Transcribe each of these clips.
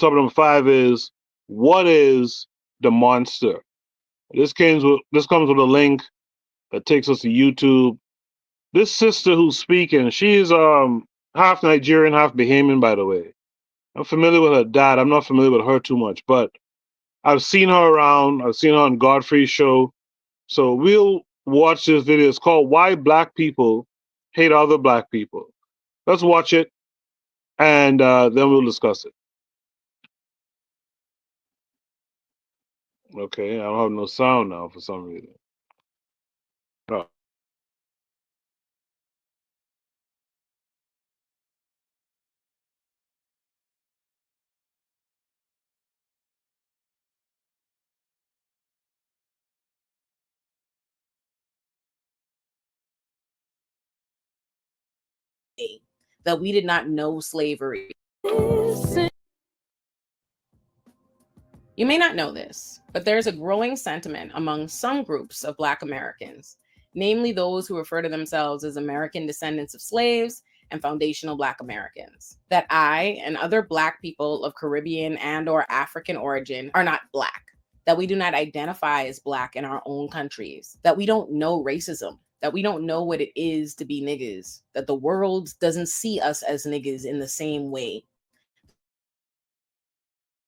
Topic number 5 is, what is the monster? This comes with a link that takes us to YouTube. This sister who's speaking, she's half Nigerian, half Bahamian, by the way. I'm familiar with her dad. I'm not familiar with her too much, but I've seen her around. I've seen her on Godfrey's show. So we'll watch this video. It's called "Why Black People Hate Other Black People." Let's watch it, and then we'll discuss it. Okay, I don't have no sound now for some reason. Oh. That we did not know slavery. You may not know this, but there's a growing sentiment among some groups of Black Americans, namely those who refer to themselves as American descendants of slaves and foundational Black Americans, that I and other Black people of Caribbean and or African origin are not Black, that we do not identify as Black in our own countries, that we don't know racism, that we don't know what it is to be niggas, that the world doesn't see us as niggas in the same way,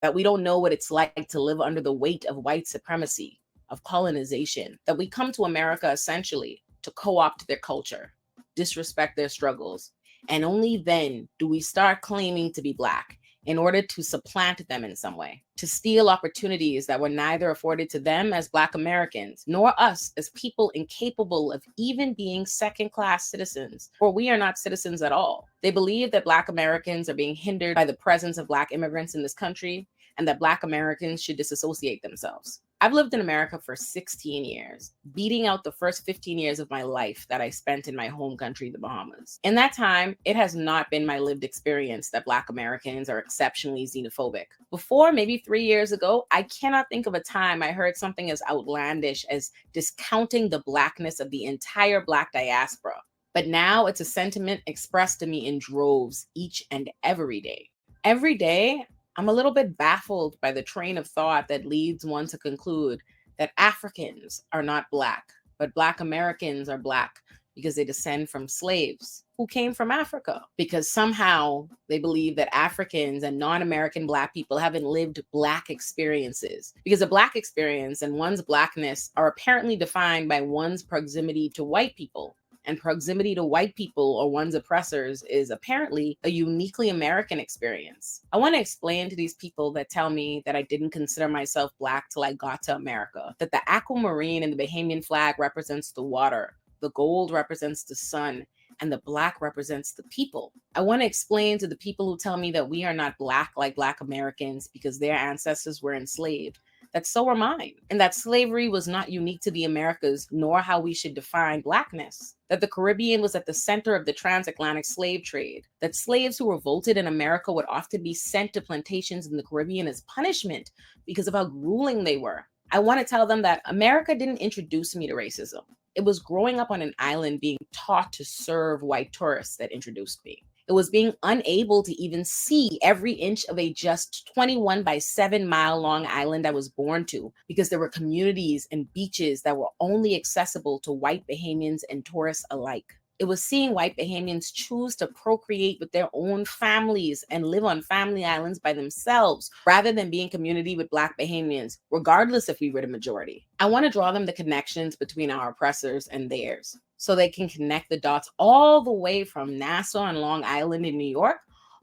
that we don't know what it's like to live under the weight of white supremacy, of colonization, that we come to America essentially to co-opt their culture, disrespect their struggles, and only then do we start claiming to be Black in order to supplant them in some way, to steal opportunities that were neither afforded to them as Black Americans, nor us as people incapable of even being second-class citizens, for we are not citizens at all. They believe that Black Americans are being hindered by the presence of Black immigrants in this country, and that Black Americans should disassociate themselves. I've lived in America for 16 years, beating out the first 15 years of my life that I spent in my home country, the Bahamas. In that time, it has not been my lived experience that Black Americans are exceptionally xenophobic. Before, maybe 3 years ago, I cannot think of a time I heard something as outlandish as discounting the Blackness of the entire Black diaspora. But now it's a sentiment expressed to me in droves each and every day. Every day, I'm a little bit baffled by the train of thought that leads one to conclude that Africans are not Black, but Black Americans are Black because they descend from slaves who came from Africa, because somehow they believe that Africans and non-American Black people haven't lived Black experiences, because a Black experience and one's Blackness are apparently defined by one's proximity to white people. And proximity to white people or one's oppressors is apparently a uniquely American experience. I want to explain to these people that tell me that I didn't consider myself Black till I got to America, that the aquamarine in the Bahamian flag represents the water, the gold represents the sun, and the Black represents the people. I want to explain to the people who tell me that we are not Black like Black Americans because their ancestors were enslaved, that so are mine, and that slavery was not unique to the Americas, nor how we should define Blackness, that the Caribbean was at the center of the transatlantic slave trade, that slaves who revolted in America would often be sent to plantations in the Caribbean as punishment because of how grueling they were. I want to tell them that America didn't introduce me to racism. It was growing up on an island being taught to serve white tourists that introduced me. It was being unable to even see every inch of a just 21 by 7 mile long island I was born to, because there were communities and beaches that were only accessible to white Bahamians and tourists alike. It was seeing white Bahamians choose to procreate with their own families and live on family islands by themselves, rather than be in community with Black Bahamians, regardless if we were the majority. I want to draw them the connections between our oppressors and theirs, so they can connect the dots all the way from Nassau and Long Island in New York,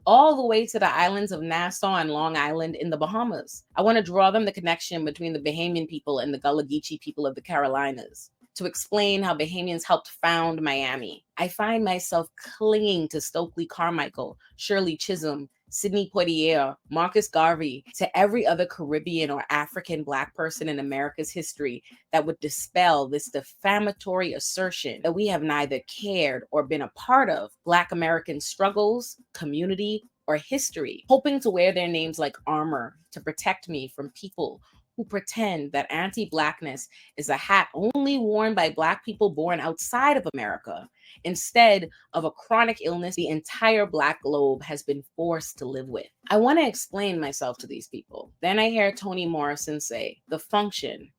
all the way to the islands of Nassau and Long Island in the Bahamas. I want to draw them the connection between the Bahamian people and the Gullah Geechee people of the Carolinas, to explain how Bahamians helped found Miami. I find myself clinging to Stokely Carmichael, Shirley Chisholm, Sidney Poitier, Marcus Garvey, to every other Caribbean or African Black person in America's history that would dispel this defamatory assertion that we have neither cared or been a part of Black American struggles, community, or history, hoping to wear their names like armor to protect me from people who pretend that anti-Blackness is a hat only worn by Black people born outside of America, instead of a chronic illness the entire Black globe has been forced to live with. I want to explain myself to these people. Then I hear Toni Morrison say, the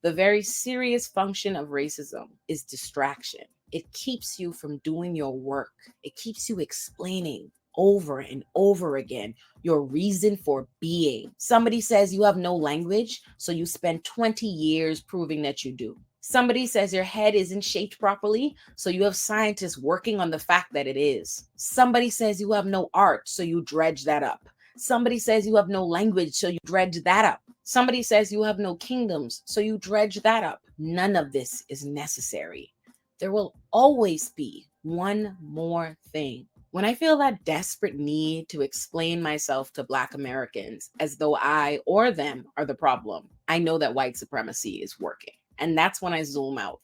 very serious function of racism is distraction. It keeps you from doing your work. It keeps you explaining over and over again your reason for being. Somebody says you have no language, so you spend 20 years proving that you do. Somebody says your head isn't shaped properly, so you have scientists working on the fact that it is. Somebody says you have no art, so you dredge that up. Somebody says you have no language, so you dredge that up. Somebody says you have no kingdoms, so you dredge that up. None of this is necessary. There will always be one more thing. When I feel that desperate need to explain myself to Black Americans as though I or them are the problem, I know that white supremacy is working. And that's when I zoom out,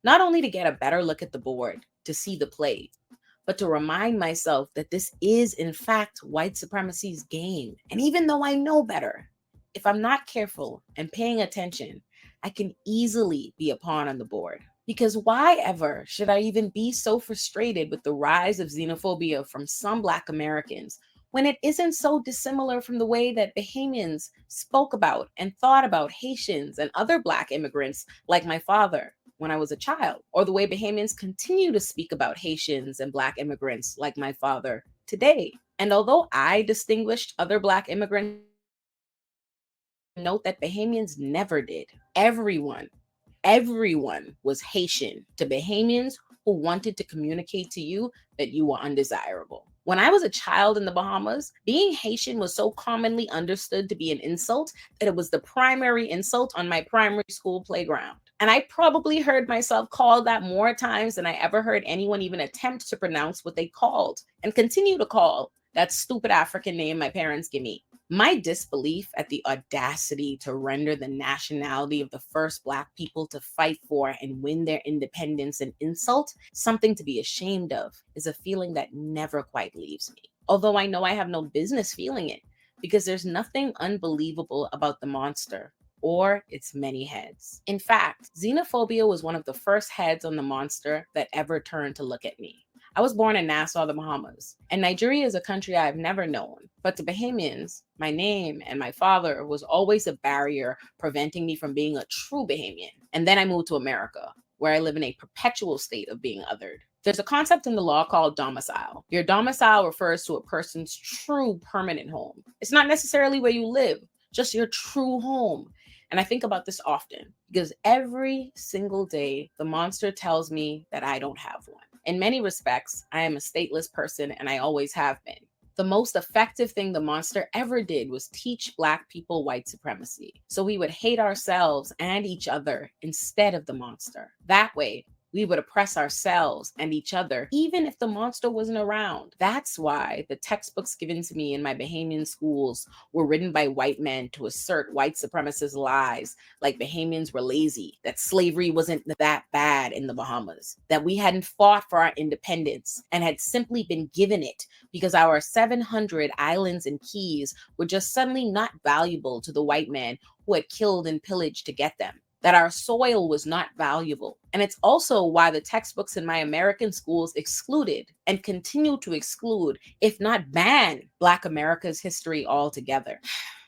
not only to get a better look at the board, to see the play, but to remind myself that this is, in fact, white supremacy's game. And even though I know better, if I'm not careful and paying attention, I can easily be a pawn on the board. Because why ever should I even be so frustrated with the rise of xenophobia from some Black Americans when it isn't so dissimilar from the way that Bahamians spoke about and thought about Haitians and other Black immigrants like my father when I was a child, or the way Bahamians continue to speak about Haitians and Black immigrants like my father today. And although I distinguished other Black immigrants, note that Bahamians never did. Everyone was Haitian to Bahamians who wanted to communicate to you that you were undesirable. When I was a child in the Bahamas, being Haitian was so commonly understood to be an insult that it was the primary insult on my primary school playground. And I probably heard myself called that more times than I ever heard anyone even attempt to pronounce what they called and continue to call that stupid African name my parents give me. My disbelief at the audacity to render the nationality of the first Black people to fight for and win their independence an insult, something to be ashamed of, is a feeling that never quite leaves me. Although I know I have no business feeling it, because there's nothing unbelievable about the monster or its many heads. In fact, xenophobia was one of the first heads on the monster that ever turned to look at me. I was born in Nassau, the Bahamas, and Nigeria is a country I've never known. But to Bahamians, my name and my father was always a barrier preventing me from being a true Bahamian. And then I moved to America, where I live in a perpetual state of being othered. There's a concept in the law called domicile. Your domicile refers to a person's true permanent home. It's not necessarily where you live, just your true home. And I think about this often because every single day, the monster tells me that I don't have one. In many respects, I am a stateless person and I always have been. The most effective thing the monster ever did was teach Black people white supremacy. So we would hate ourselves and each other instead of the monster. That way, we would oppress ourselves and each other, even if the monster wasn't around. That's why the textbooks given to me in my Bahamian schools were written by white men to assert white supremacist lies, like Bahamians were lazy, that slavery wasn't that bad in the Bahamas, that we hadn't fought for our independence and had simply been given it because our 700 islands and keys were just suddenly not valuable to the white man who had killed and pillaged to get them, that our soil was not valuable. And it's also why the textbooks in my American schools excluded and continue to exclude, if not ban, Black America's history altogether.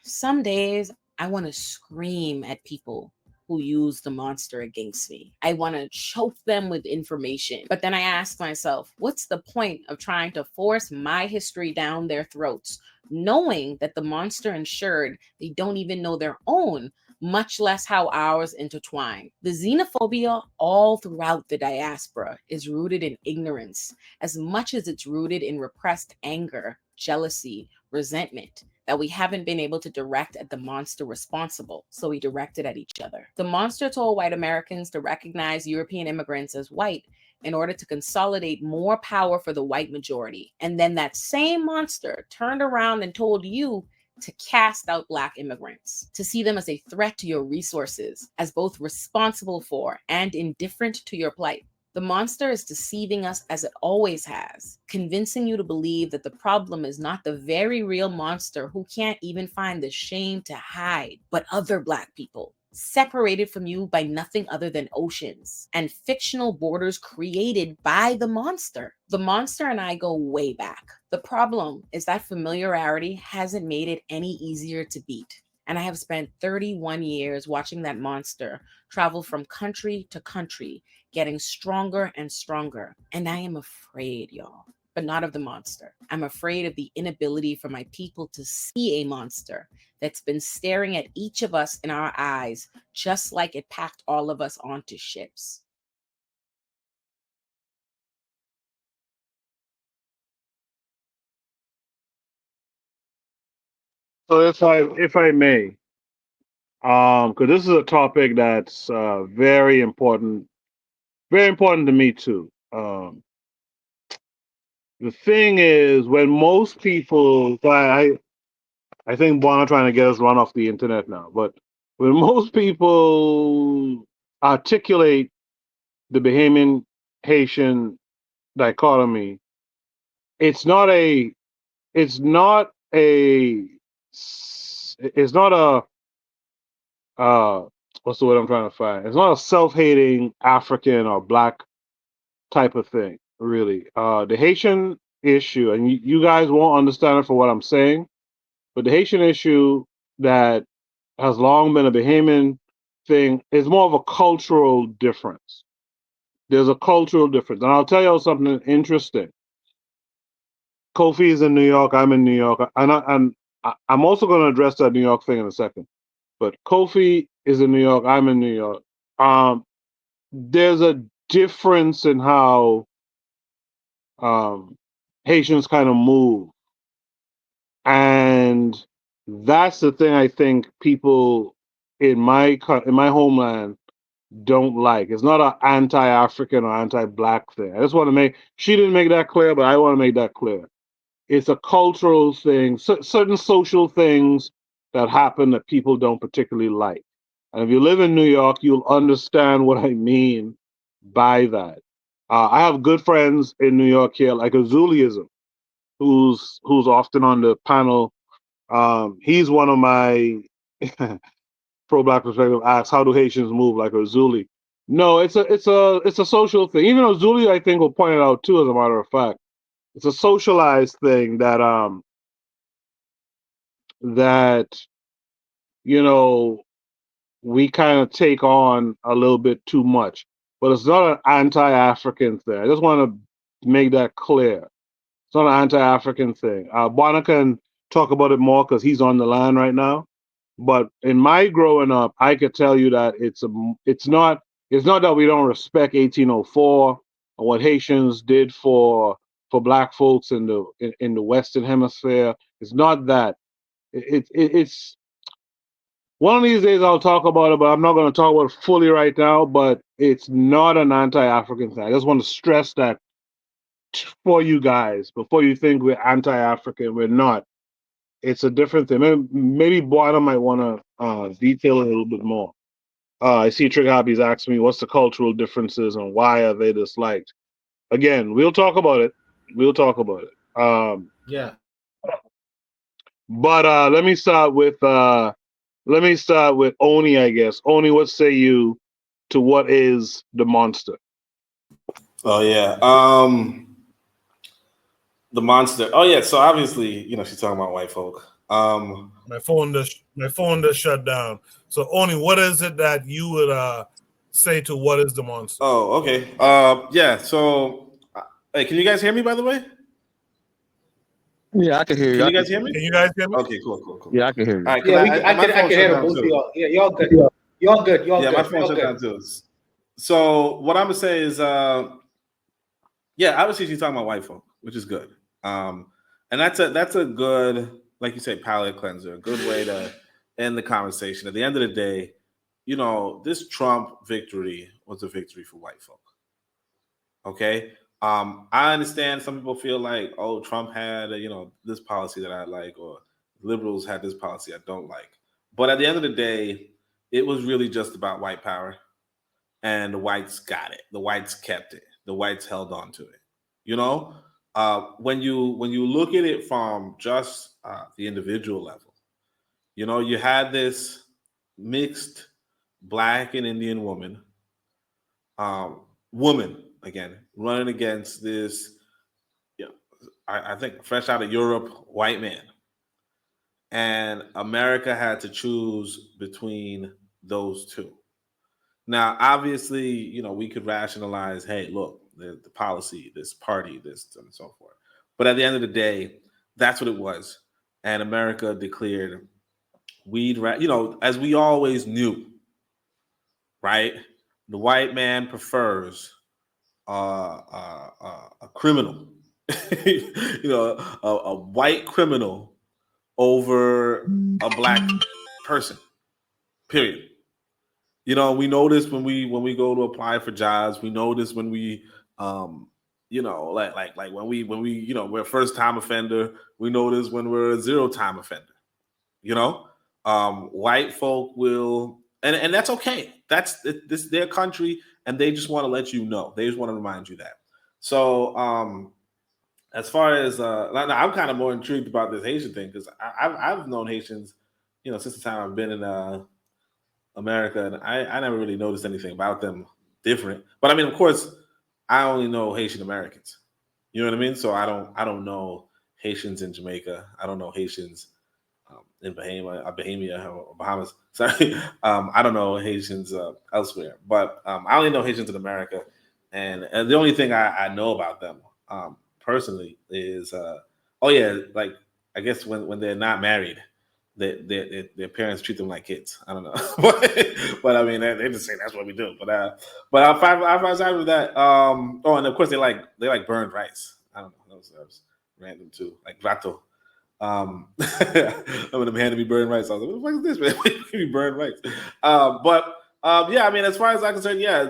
Some days I want to scream at people who use the monster against me. I want to choke them with information. But then I ask myself, what's the point of trying to force my history down their throats, knowing that the monster ensured they don't even know their own, much less how ours intertwine? The xenophobia all throughout the diaspora is rooted in ignorance, as much as it's rooted in repressed anger, jealousy, resentment that we haven't been able to direct at the monster responsible, so we direct it at each other. The monster told white Americans to recognize European immigrants as white in order to consolidate more power for the white majority. And then that same monster turned around and told you to cast out Black immigrants, to see them as a threat to your resources, as both responsible for and indifferent to your plight. The monster is deceiving us as it always has, convincing you to believe that the problem is not the very real monster who can't even find the shame to hide, but other Black people. separated from you by nothing other than oceans and fictional borders created by the monster. The monster and I go way back. The problem is that familiarity hasn't made it any easier to beat. And I have spent 31 years watching that monster travel from country to country, getting stronger and stronger. And I am afraid, y'all, but not of the monster. I'm afraid of the inability for my people to see a monster that's been staring at each of us in our eyes, just like it packed all of us onto ships. So if I may, because this is a topic that's very important to me too. The thing is, when most people, so I think Buana trying to get us run off the internet now, but when most people articulate the Bahamian Haitian dichotomy, it's not a it's not a it's not uh what's the word I'm trying to find? It's not a self-hating African or black type of thing, really. The Haitian issue, and you guys won't understand it for what I'm saying, but the Haitian issue that has long been a Bahamian thing is more of a cultural difference. There's a cultural difference. And I'll tell you something interesting. Kofi is in New York. I'm in New York. I'm also going to address that New York thing in a second. But Kofi is in New York. I'm in New York. There's a difference in how um, Haitians kind of move. And that's the thing I think people in my homeland don't like. It's not an anti-African or anti-black thing. I just want to make she didn't make that clear, but I want to make that clear. It's a cultural thing, certain social things that happen that people don't particularly like. And if you live in New York, you'll understand what I mean by that. I have good friends in New York here, like Azuliism, who's often on the panel. He's one of my pro-black perspective asks, how do Haitians move like Ozuli? No, it's a social thing. Even Ozuli, I think, will point it out too. As a matter of fact, it's a socialized thing that you know we kind of take on a little bit too much. But it's not an anti-African thing. I just want to make that clear. It's not an anti-African thing. Buana can talk about it more because he's on the line right now. But in my growing up, I could tell you that it's not that we don't respect 1804 or what Haitians did for black folks in the Western Hemisphere. It's not that. It's one of these days I'll talk about it, but I'm not going to talk about it fully right now. But it's not an anti-African thing. I just want to stress that for you guys before you think we're anti-African. We're not. It's a different thing. Maybe Buana might want to detail it a little bit more. I see Trigger Hobbies asking me what's the cultural differences and why are they disliked. Again, we'll talk about it. We'll talk about it. Yeah. But let me start with Oni. I guess Oni, what say you to what is the monster? Oh yeah. The monster. Oh yeah. So obviously, she's talking about white folk. My phone just shut down. So Oni, what is it that you would say to what is the monster? Oh, okay. Yeah. So, hey, can you guys hear me? By the way, Yeah, I can hear you. can you guys hear me? Can you guys hear me? Okay, cool. Yeah, I can hear you. All right. Yeah, My I phone can shut hear down both of too. y'all. Yeah, y'all good. Y'all good. Y'all Yeah, good. my phone Y'all shut good. down too. So what I'm gonna say is, yeah, obviously she's talking about white folk, which is good. And that's a good, like you say, palate cleanser, a good way to end the conversation. At the end of the day, this Trump victory was a victory for white folk. Okay. I understand some people feel like, oh, Trump had this policy that I like, or liberals had this policy I don't like. But at the end of the day, it was really just about white power, and the whites got it. The whites kept it. The whites held on to it. When you look at it from just the individual level, you had this mixed Black and Indian woman again, running against this, I think fresh out of Europe, white man. And America had to choose between those two. Now, obviously, we could rationalize, hey, look, the policy, this party, this and so forth. But at the end of the day, that's what it was. And America declared as we always knew, right? The white man prefers a criminal, a white criminal over a black person. Period. We know this when we go to apply for jobs. We know this when we, like when we we're a first time offender. We know this when we're a 0-time offender. White folk will, and that's okay. That's this their country, and they just want to let you know. They just want to remind you that. So, as far as I'm kind of more intrigued about this Haitian thing because I've known Haitians, since the time I've been in America, and I never really noticed anything about them different. But I mean, of course, I only know Haitian Americans. You know what I mean? So I don't know Haitians in Jamaica. I don't know Haitians in Bahamia or Bahamas. Sorry, I don't know Haitians elsewhere. But I only know Haitians in America, and the only thing I know about them personally is, like I guess when they're not married. Their parents treat them like kids. I don't know, but I mean they just say that's what we do. But outside of that, and of course they like burned rice. I don't know, that was random too, like Vato. When them handed me burned rice, I was like, what the fuck is this, man? Give me burned rice. Yeah, I mean, as far as I'm concerned, yeah,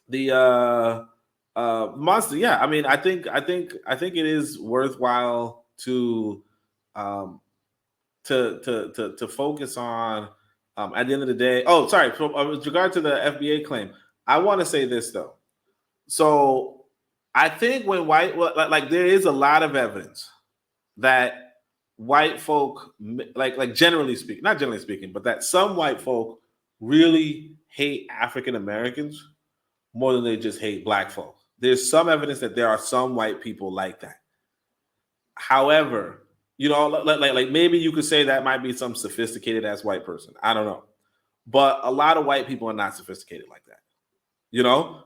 the monster. Yeah, I mean, I think it is worthwhile to focus on at the end of the day. Oh, sorry. With regard to the FBA claim, I want to say this though. So I think when there is a lot of evidence that white folk, like generally speaking, not generally speaking, but that some white folk really hate African Americans more than they just hate black folk. There's some evidence that there are some white people like that. However, like maybe you could say that might be some sophisticated ass white person. I don't know. But a lot of white people are not sophisticated like that.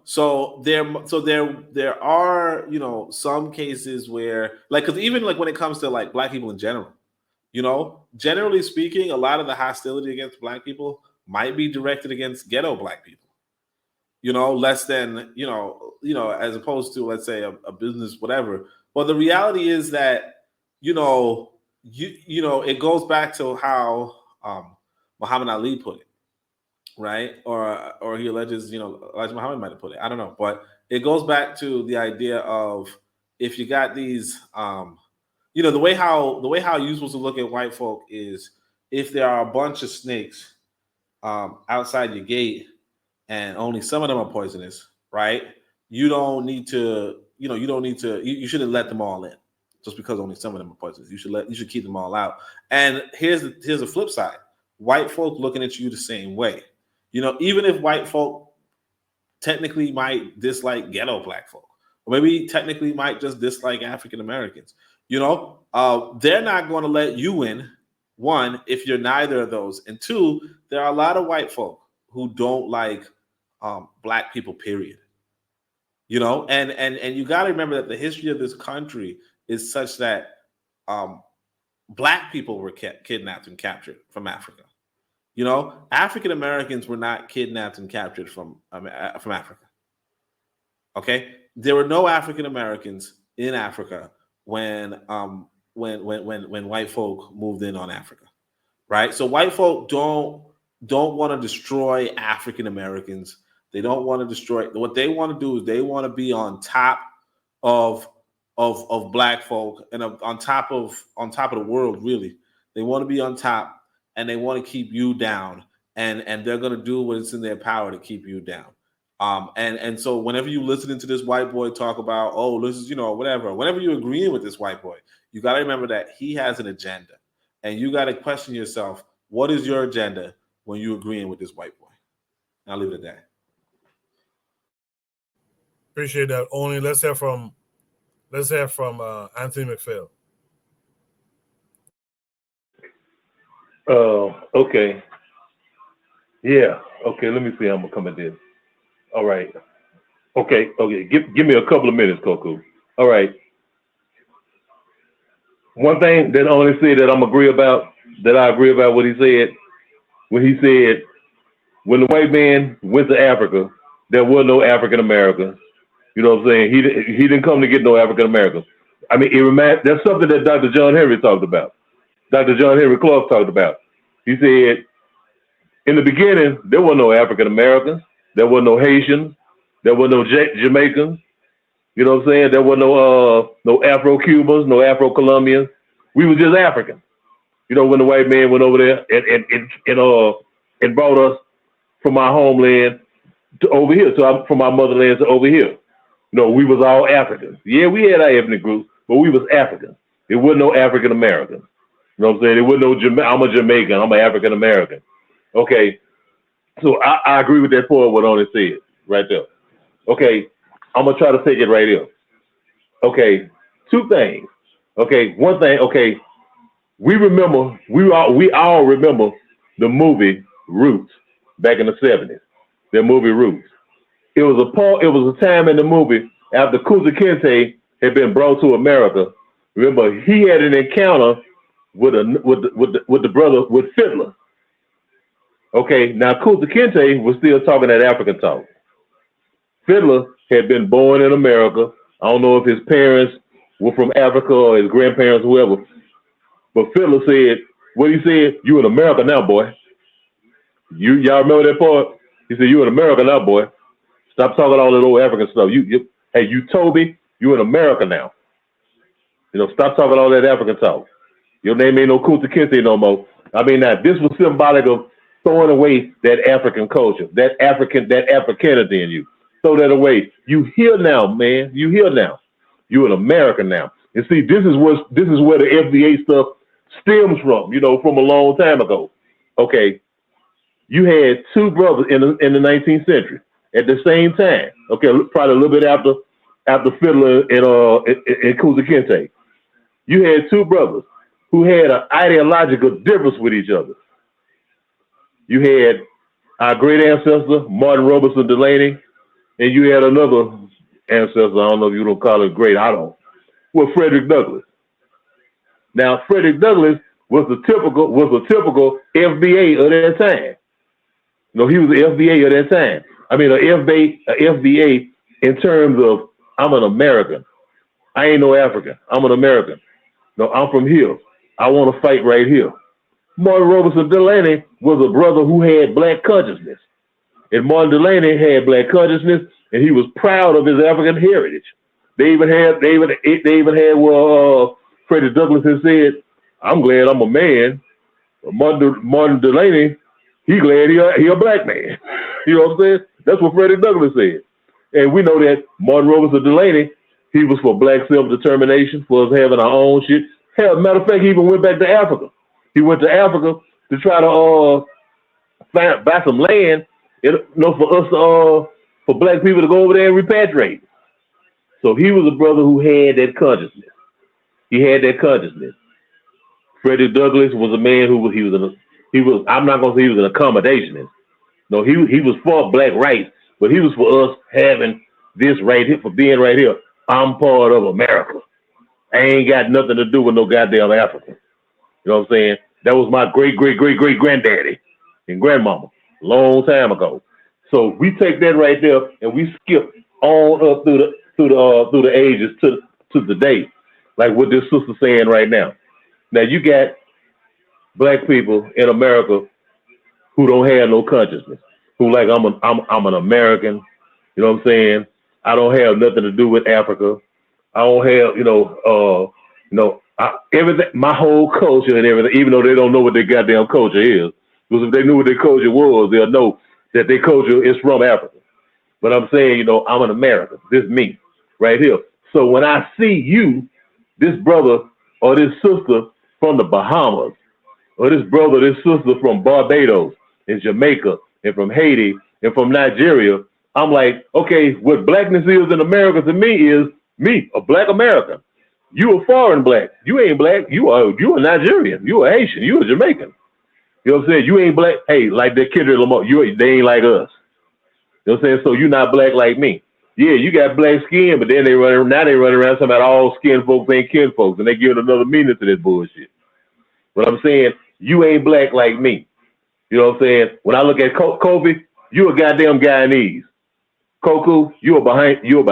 So there are, some cases where because even when it comes to black people in general, generally speaking, a lot of the hostility against black people might be directed against ghetto black people. Less than, as opposed to, let's say, a business, whatever. But the reality is that it goes back to how Muhammad Ali put it, right? Or he alleges, Elijah Muhammad might have put it. I don't know, but it goes back to the idea of if you got these, the way how you're supposed to look at white folk is if there are a bunch of snakes outside your gate and only some of them are poisonous, right? You shouldn't let them all in. Just because only some of them are poisonous, you should keep them all out. And here's the flip side: white folk looking at you the same way. Even if white folk technically might dislike ghetto black folk, or maybe technically might just dislike African Americans, they're not going to let you in. One, if you're neither of those, and two, there are a lot of white folk who don't like black people. Period. And you got to remember that the history of this country is such that black people were kidnapped and captured from Africa. African Americans were not kidnapped and captured from Africa. Okay, there were no African Americans in Africa when white folk moved in on Africa, right? So white folk don't want to destroy African Americans. They don't want to destroy. What they want to do is they want to be on top of black folk and on top of the world. Really, they want to be on top, and they want to keep you down, and they're going to do what's in their power to keep you down. And so whenever you listening to this white boy talk about, oh, this is whatever, whenever you're agreeing with this white boy, you got to remember that he has an agenda, and you got to question yourself: what is your agenda? when you agreeing with this white boy. I'll leave it at that. Appreciate that. Only let's hear from Anthony McPhail. Okay. Yeah. Okay. Let me see how I'm gonna come at this. All right. Okay. Give me a couple of minutes, Coco. All right. One thing that only said that I agree about what he said when he said when the white man went to Africa, there were no African Americans. You know what I'm saying? He didn't come to get no African Americans. I mean, that's something that Dr. John Henry talked about. Dr. John Henry Clark talked about. He said, in the beginning, there were no African Americans, there were no Haitians, there were no Jamaicans. You know what I'm saying? There were no Afro-Cubans, no Afro-Colombians. We were just Africans. You know, when the white man went over there and brought us from our homeland to over here, from our motherland to over here. No, we was all Africans. Yeah, we had our ethnic groups, but we was Africans. There wasn't no African Americans. You know what I'm saying? There wasn't no I'm a Jamaican, I'm an African American. Okay, so I agree with that point, what Oni said right there. Okay, I'm gonna try to take it right here. Okay, two things. Okay, one thing. Okay, we all remember the movie Roots back in the 70s. The movie Roots. It was a time in the movie after Kunta Kinte had been brought to America. Remember, he had an encounter with the brother with Fiddler. Okay, now Kunta Kinte was still talking that African talk. Fiddler had been born in America. I don't know if his parents were from Africa or his grandparents, whoever. But Fiddler said, what he said, you in America now, boy. Y'all remember that part? He said, you in America now, boy. Stop talking all that old African stuff. Hey, you Toby, you in America now. You know, stop talking all that African talk. Your name ain't no Kunta Kinte no more. I mean, now this was symbolic of throwing away that African culture, that Africanity in you. Throw that away. You here now, man. You here now. You in America now. And see, this is where the FBA stuff stems from. You know, from a long time ago. Okay, you had two brothers in the 19th century at the same time. Okay, probably a little bit after Fiddler and Kunta Kinte. You had two brothers who had an ideological difference with each other. You had our great ancestor, Martin Robertson Delaney, and you had another ancestor, I don't know if you don't call it great, I don't, was Frederick Douglass. Now, Frederick Douglass was a typical FBA of that time. No, he was the FBA of that time. I mean, a FBA in terms of, I'm an American. I ain't no African. I'm an American. No, I'm from here. I want to fight right here. Martin Robertson Delaney was a brother who had black consciousness. And Martin Delaney had black consciousness, and he was proud of his African heritage. They even had Freddie Douglass had said, I'm glad I'm a man. Martin Delaney, he glad he a black man. You know what I'm saying? That's what Freddie Douglass said. And we know that Martin Robertson Delaney, he was for black self-determination, for us having our own shit. Hell, matter of fact, he even went back to Africa. He went to Africa to try to buy some land, for black people to go over there and repatriate. So he was a brother who had that consciousness. He had that consciousness. Freddie Douglass was a man who was I'm not gonna say he was an accommodationist. No, he was for black rights, but he was for us having this right here, for being right here. I'm part of America. I ain't got nothing to do with no goddamn Africa. You know what I'm saying? That was my great granddaddy and grandmama long time ago. So we take that right there and we skip on up through the ages to the day, like what this sister's saying right now. Now you got black people in America who don't have no consciousness, who like I'm an American. You know what I'm saying? I don't have nothing to do with Africa. I don't have everything. My whole culture and everything, even though they don't know what their goddamn culture is, because if they knew what their culture was, they'll know that their culture is from Africa. But I'm saying, I'm an American. This is me right here. So when I see you, this brother or this sister from the Bahamas, or this brother, this sister from Barbados, and Jamaica and from Haiti and from Nigeria, I'm like, okay, what blackness is in America to me is me, a black American. You a foreign black. You ain't black. You a Nigerian. You a Haitian. You a Jamaican. You know what I'm saying? You ain't black. Hey, like that Kendrick Lamar, they ain't like us. You know what I'm saying? So you not black like me. Yeah, you got black skin, but then they run around talking about all skin folks ain't kin folks, and they giving another meaning to this bullshit. But I'm saying, you ain't black like me. You know what I'm saying? When I look at Kobe, you a goddamn Guyanese. Koku, you a Bahamian. You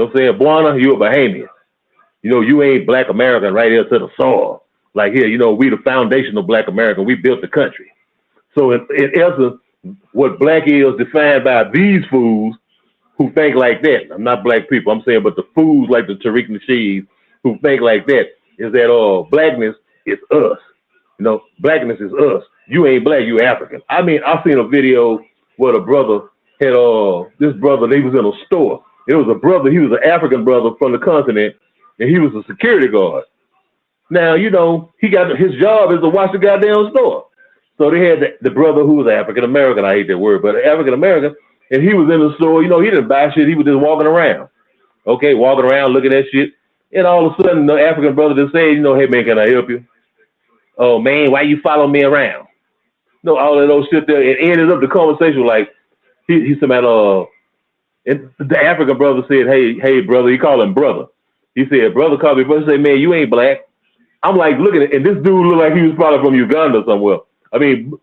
know what I'm saying? Buana, you a Bahamian. You know, you ain't black American right here to the soil. Like here, you know, we the foundation of black America. We built the country. So in essence, what black is defined by these fools who think like that. I'm not black people, I'm saying, but the fools like the Tariq Nasheed who think like that is that blackness is us. You know, blackness is us. You ain't black, you African. I mean, I've seen a video where the brother had this brother, he was in a store. It was a brother, he was an African brother from the continent, and he was a security guard. Now, you know, his job is to watch the goddamn store. So they had the brother who was African American, I hate that word, but African American, and he was in the store, you know, he didn't buy shit, he was just walking around. Okay, walking around looking at shit. And all of a sudden the African brother just said, you know, hey man, can I help you? Oh man, why you follow me around? You know, all of those shit there. It ended up the conversation like he said, and the African brother said, hey brother, he called him brother. He said, brother called me brother. He said, man, you ain't black. I'm like looking at, and this dude looked like he was probably from Uganda somewhere. I mean,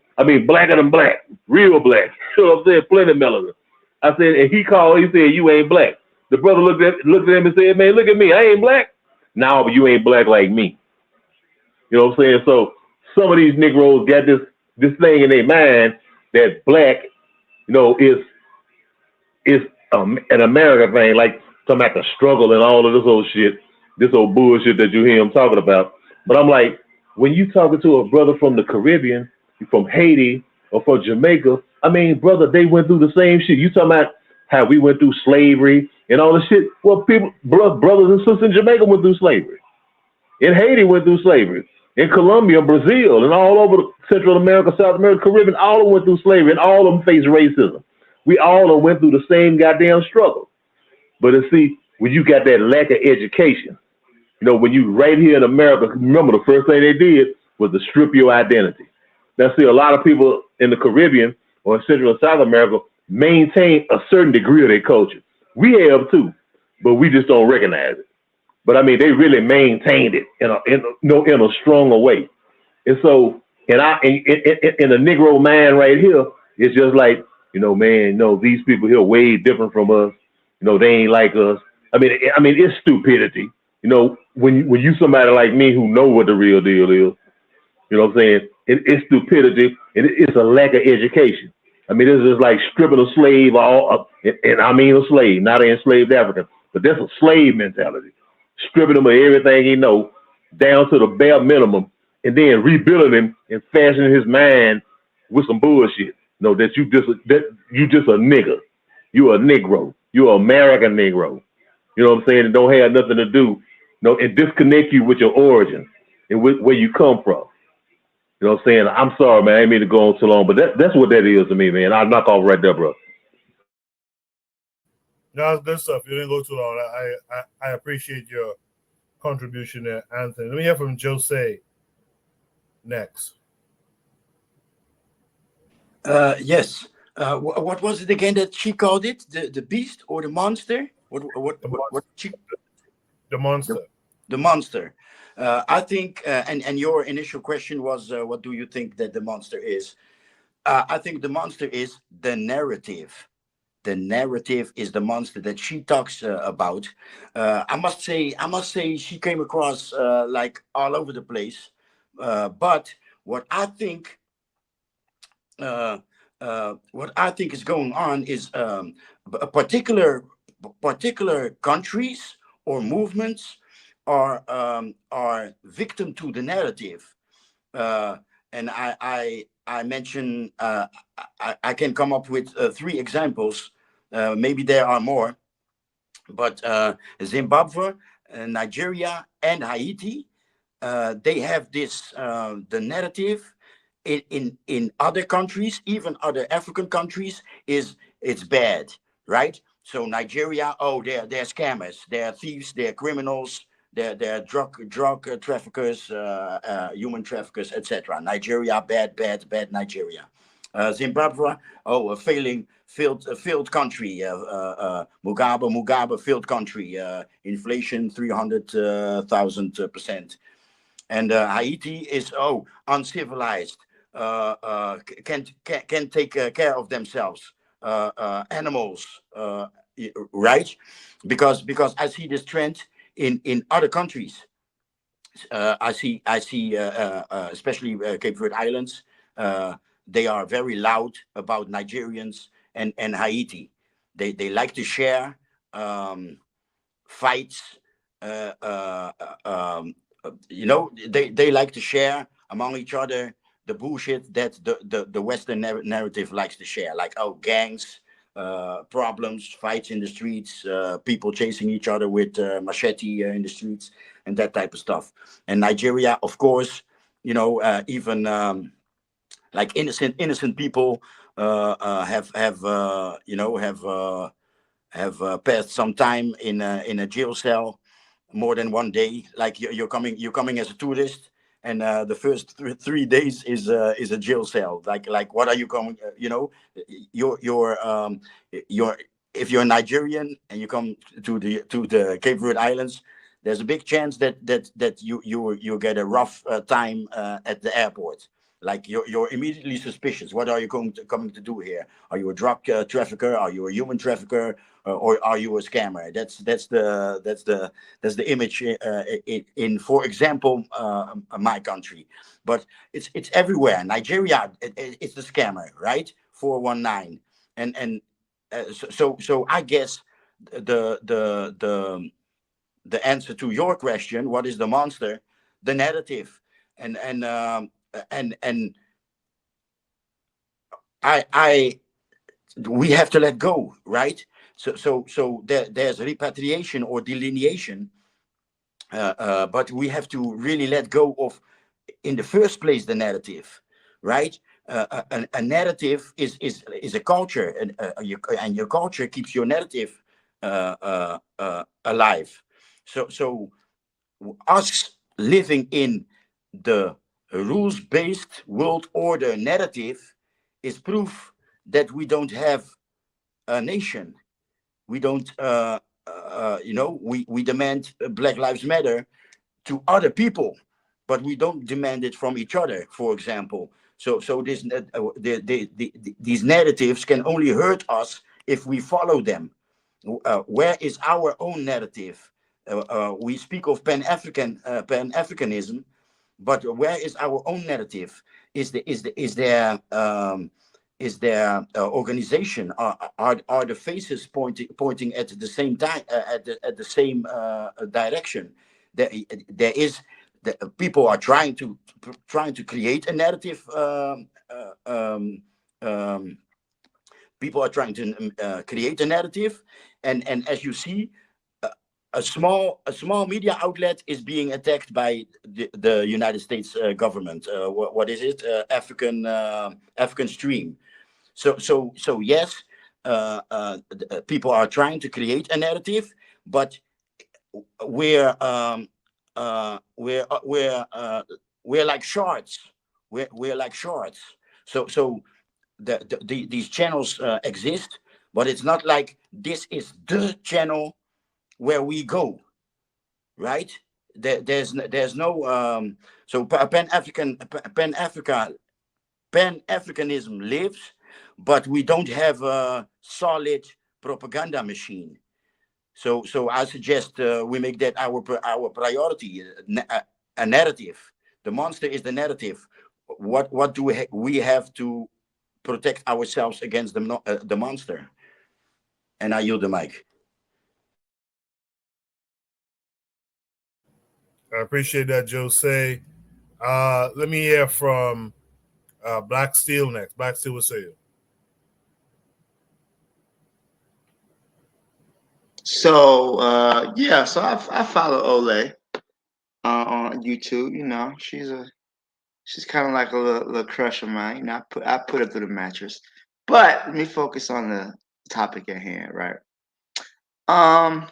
blacker than black, real black. You know what I'm saying? Plenty melanin. I said, and he said, you ain't black. The brother looked at him and said, man, look at me, I ain't black. No, but you ain't black like me. You know what I'm saying? So some of these Negroes got this thing in their mind that black, you know, is an American thing, like talking about the struggle and all of this old shit, this old bullshit that you hear him talking about. But I'm like, when you talking to a brother from the Caribbean, from Haiti, or from Jamaica, I mean, brother, they went through the same shit. You talking about how we went through slavery and all this shit. Well, brothers and sisters in Jamaica went through slavery. In Haiti went through slavery. In Colombia, Brazil, and all over Central America, South America, Caribbean, all of them went through slavery, and all of them faced racism. We all went through the same goddamn struggle. But see, when you got that lack of education, you know, when you right here in America, remember the first thing they did was to strip your identity. Now, see, a lot of people in the Caribbean or in Central and South America maintain a certain degree of their culture. We have too, but we just don't recognize it. But I mean, they really maintained it in a stronger way. And so, in the Negro mind right here, it's just like, you know, man, no, these people here way different from us. You know, they ain't like us. I mean, it's stupidity. You know, when you somebody like me who know what the real deal is, you know what I'm saying? It's stupidity, and it's a lack of education. I mean, this is like stripping a slave, and I mean a slave, not an enslaved African, but that's a slave mentality. Stripping him of everything he know, down to the bare minimum, and then rebuilding him and fashioning his mind with some bullshit. You know, that you just a nigga. You a Negro. You an American Negro. You know what I'm saying? It don't have nothing to do, you know, and disconnect you with your origin and where you come from. You know what I'm saying? I'm sorry, man. I didn't mean to go on too long, but that's what that is to me, man. I'll knock off right there, bro. No, that's good stuff. You didn't go too long. I appreciate your contribution there, Anthony. Let me hear from Jose next. Yes. What was it again that she called it? The beast or the monster? What The monster. The monster. I think, and your initial question was, what do you think that the monster is? I think the monster is the narrative. The narrative is the monster that she talks about. I must say, she came across like all over the place. But what I think is going on is a particular countries or movements are victim to the narrative, and I mention I can come up with 3 examples. Maybe there are more, but Zimbabwe, Nigeria, and Haiti, they have this the narrative in other countries, even other African countries, it's bad, right? So Nigeria, oh, they're scammers, they're thieves, they're criminals, they're drug traffickers, human traffickers, etc. Nigeria, bad Nigeria. Zimbabwe, oh, a failed country. Mugabe, failed country. Inflation 300,000%. And Haiti is uncivilized. Can take care of themselves. Animals, right? Because I see this trend in other countries. I see especially Cape Verde Islands. They are very loud about Nigerians and Haiti. They like to share fights. Uh, uh, um, they like to share among each other the bullshit that the Western narrative likes to share, like gangs, problems, fights in the streets, people chasing each other with machete in the streets, and that type of stuff. And Nigeria, of course, even like innocent people have passed some time in a jail cell more than one day. Like you're coming as a tourist, and the first 3 days is a jail cell. Like what are you coming? You're if you're Nigerian and you come to the Cape Verde Islands, there's a big chance that you get a rough time at the airport. Like you're immediately suspicious. What are you coming to do here? Are you a drug trafficker? Are you a human trafficker? Or are you a scammer? That's the image in for example, my country. But it's everywhere. Nigeria, it's the scammer, right? 419, and so I guess the answer to your question, what is the monster? The narrative, and I we have to let go, right? So there's repatriation or delineation, but we have to really let go of, in the first place, the narrative, right? A narrative is a culture, and your culture keeps your narrative alive. So us living in the rules-based world order narrative is proof that we don't have a nation. We don't, we demand Black Lives Matter to other people, but we don't demand it from each other, for example. So these narratives can only hurt us if we follow them. Where is our own narrative? We speak of Pan-Africanism, but where is our own narrative? Is there organization? Are the faces pointing at the same time, at the same direction? There is people are trying to create a narrative. People are trying to create a narrative, and as you see, a small media outlet is being attacked by the United States government. What is it? African Stream. So yes, people are trying to create a narrative, but we're like shards. We're like shards. So these channels exist, but it's not like this is the channel where we go, right? There's no so Pan-Africanism lives, but we don't have a solid propaganda machine. So I suggest we make that our priority, a narrative. The monster is the narrative. What do we have to protect ourselves against the monster? And I yield the mic. I appreciate that, Jose. Let me hear from Black Steel next. Black Steel, what say you? So so I follow Ole on YouTube. You know, she's a She's kind of like a little crush of mine. You know, I put her through the mattress. But let me focus on the topic at hand, right? Um,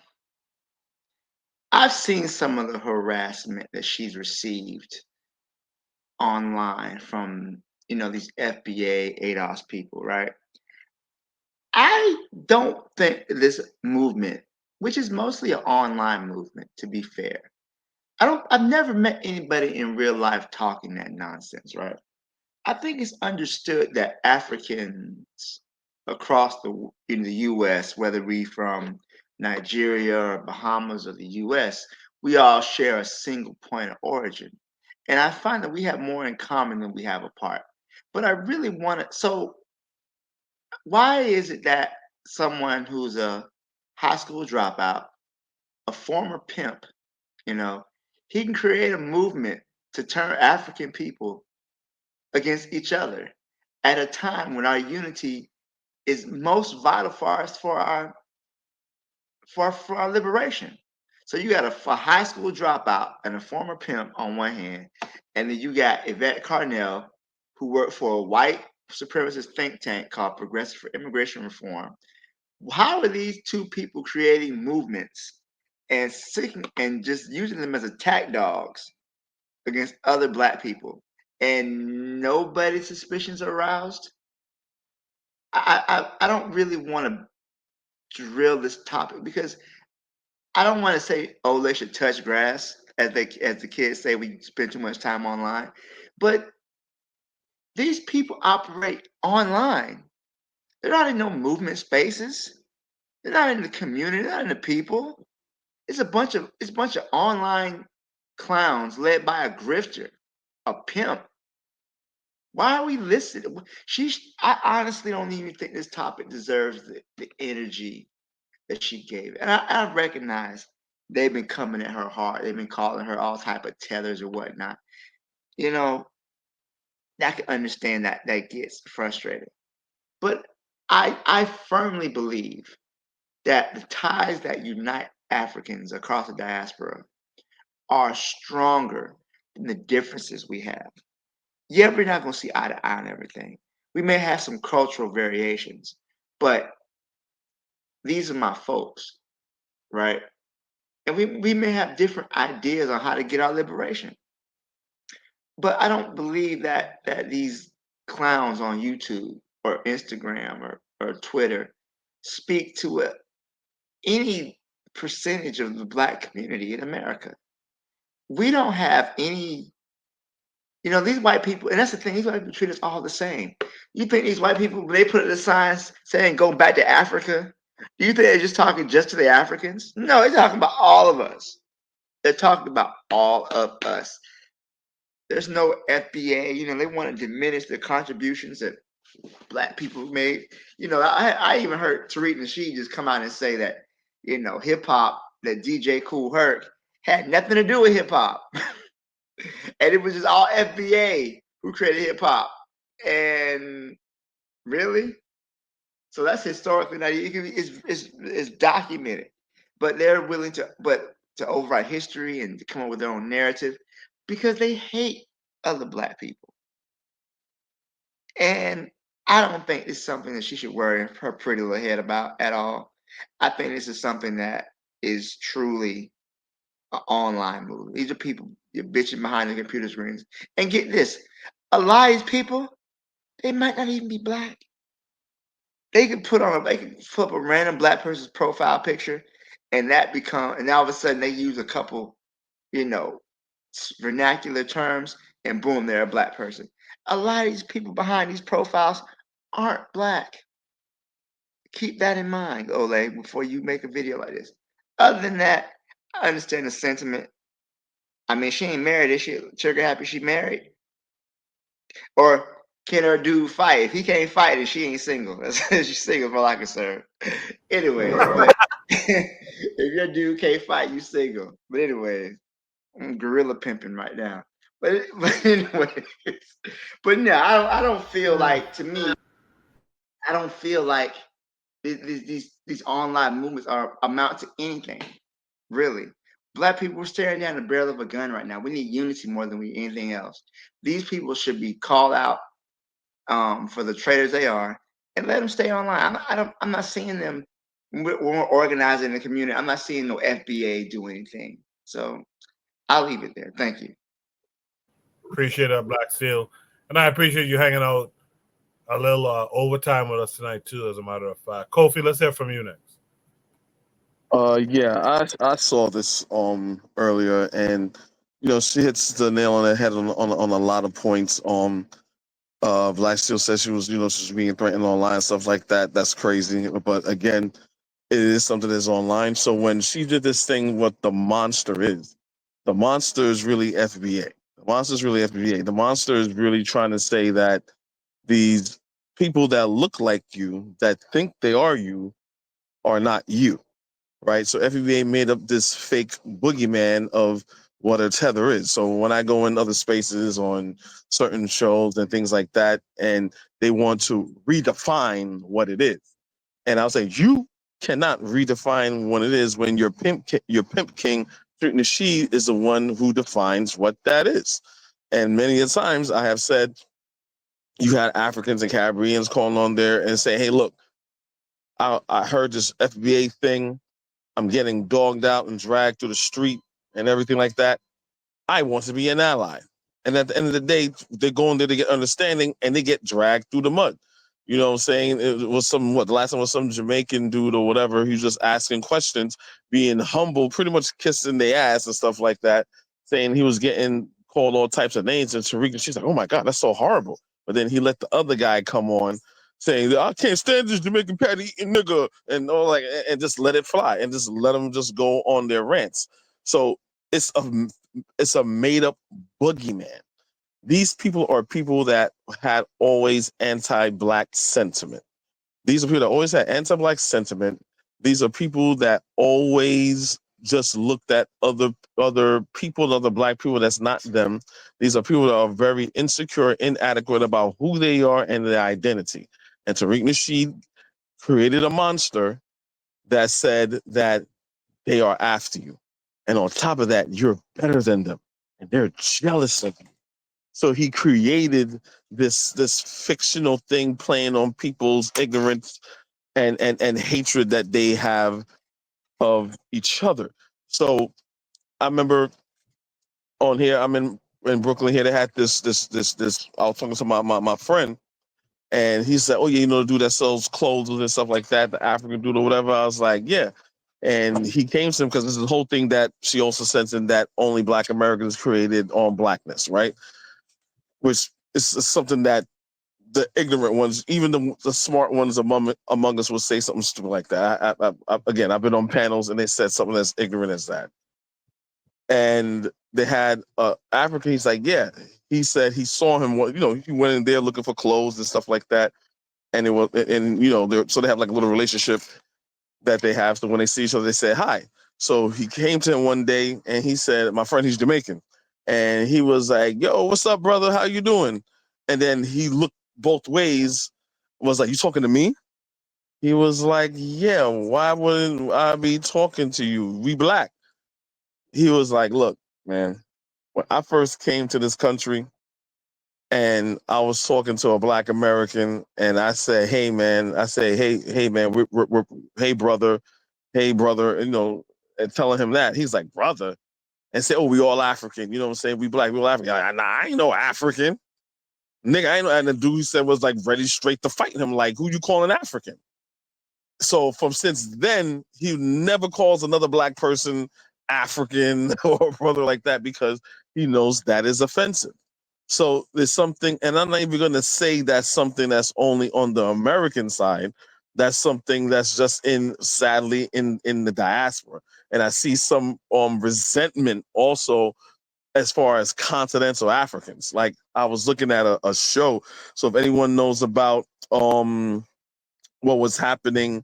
I've seen some of the harassment that she's received online from these FBA ADOS people, right? I don't think this movement, which is mostly an online movement, to be fair. I've never met anybody in real life talking that nonsense, right? I think it's understood that Africans across in the US, whether we from Nigeria or Bahamas or the US, we all share a single point of origin. And I find that we have more in common than we have apart. But I really want to, so why is it that someone who's a high school dropout, a former pimp, you know, he can create a movement to turn African people against each other at a time when our unity is most vital for us for our liberation. So you got a high school dropout and a former pimp on one hand, and then you got Yvette Carnell, who worked for a white supremacist think tank called Progressive for Immigration Reform. How are these two people creating movements and seeking and just using them as attack dogs against other black people, and nobody's suspicions are aroused? I don't really want to drill this topic because I don't want to say, oh, they should touch grass, as the kids say, we spend too much time online. But these people operate online. They're not in no movement spaces. They're not in the community. They're not in the people. It's a bunch of online clowns led by a grifter, a pimp. Why are we listening? I honestly don't even think this topic deserves the energy that she gave. And I recognize they've been coming at her hard. They've been calling her all type of tethers or whatnot. You know, I can understand that gets frustrated. But I firmly believe that the ties that unite Africans across the diaspora are stronger than the differences we have. Yeah, we're not going to see eye to eye on everything. We may have some cultural variations, but these are my folks, right? And we may have different ideas on how to get our liberation. But I don't believe that these clowns on YouTube or Instagram or Twitter speak to any percentage of the black community in America. We don't have any, these white people, and that's the thing, these white people treat us all the same. You think these white people, when they put the signs saying go back to Africa, do you think they're just talking just to the Africans? No, they're talking about all of us. They're talking about all of us. There's no FBA. They want to diminish the contributions that black people made. I even heard Tariq Nasheed just come out and say that, hip hop, that DJ Kool Herc had nothing to do with hip hop. And it was just all FBA who created hip hop. And really? So that's historically not, it's documented. But they're willing to overwrite history and to come up with their own narrative because they hate other black people. And I don't think it's something that she should worry her pretty little head about at all. I think this is something that is truly an online movie. These are people you're bitching behind the computer screens. And get this, a lot of these people, they might not even be black. They can flip a random black person's profile picture, and now all of a sudden they use a couple, vernacular terms, and boom, they're a black person. A lot of these people behind these profiles aren't black. Keep that in mind, Ole, before you make a video like this. Other than that, I understand the sentiment. I mean, she ain't married. Is she trigger happy she married? Or can her dude fight? If he can't fight, then she ain't single. She's single for like a sir. Anyways, but if your dude can't fight, you single. But anyways, I'm gorilla pimping right now. But anyways, but no, I don't feel like, to me, I don't feel like these online movements amount to anything, really. Black people are staring down the barrel of a gun right now. We need unity more than we need anything else. These people should be called out for the traitors they are, and let them stay online. I'm not seeing them. We're organizing the community. I'm not seeing no FBA do anything. So I'll leave it there. Thank you. Appreciate that, Black Steel, and I appreciate you hanging out a little overtime with us tonight too. As a matter of fact, Kofi, let's hear from you next. Yeah, I saw this earlier, and she hits the nail on the head on a lot of points. Black Steel says she was she's being threatened online, stuff like that. That's crazy, but again, it is something that's online. So when she did this thing, what the monster is, the monster is really FBA. The monster is really FBA. The monster is really trying to say that these people that look like you, that think they are you, are not you. Right? So FBA made up this fake boogeyman of what a tether is. So when I go in other spaces on certain shows and things like that, and they want to redefine what it is, and I'll say you cannot redefine what it is when your pimp king Nasheed is the one who defines what that is. And many a times I have said, you had Africans and Caribbeans calling on there and say, hey, look, I heard this FBA thing. I'm getting dogged out and dragged through the street and everything like that. I want to be an ally. And at the end of the day, they go in there to get understanding and they get dragged through the mud. You know what I'm saying? It was the last time was some Jamaican dude or whatever. He was just asking questions, being humble, pretty much kissing their ass and stuff like that, saying he was getting called all types of names. And Tariq, she's like, oh my God, that's so horrible. But then he let the other guy come on saying, I can't stand this Jamaican patty eating nigga, and all like, and just let it fly and just let them just go on their rants. So it's a made up boogeyman. These people are people that had always anti-black sentiment. These are people that always had anti-black sentiment. These are people that always just looked at other people, other black people that's not them. These are people that are very insecure, inadequate about who they are and their identity. And Tariq Nasheed created a monster that said that they are after you. And on top of that, you're better than them. And they're jealous of you. So he created this fictional thing playing on people's ignorance and hatred that they have of each other. So I remember on here, I'm in Brooklyn here, they had this I was talking to my friend, and he said, oh yeah, the dude that sells clothes and stuff like that, the African dude or whatever. I was like, yeah. And he came to him because this is the whole thing that she also says in that only Black Americans created on blackness, right? Which is something that the ignorant ones, even the smart ones among us, will say something stupid like that. Again, I've been on panels and they said something as ignorant as that. And they had African. He's like, yeah. He said he saw him. He went in there looking for clothes and stuff like that. And it was, so they have like a little relationship that they have. So when they see each other, they say hi. So he came to him one day and he said, my friend, he's Jamaican. And he was like, yo, what's up, brother? How you doing? And then he looked both ways, was like, you talking to me? He was like, yeah, why wouldn't I be talking to you? We black. He was like, look, man, when I first came to this country and I was talking to a Black American and I said, hey, man, hey, man, hey, brother, and telling him that. He's like, brother, and say, oh, we all African. You know what I'm saying? We black, we all African. Nah, I ain't no African. Nigga, I ain't know. And the dude he said was like ready straight to fight him. Like, who you calling African? So since then, he never calls another black person African or brother like that because he knows that is offensive. So there's something, and I'm not even going to say that's something that's only on the American side. That's something that's just sadly in the diaspora. And I see some resentment also as far as continental Africans. Like I was looking at a show. So if anyone knows about what was happening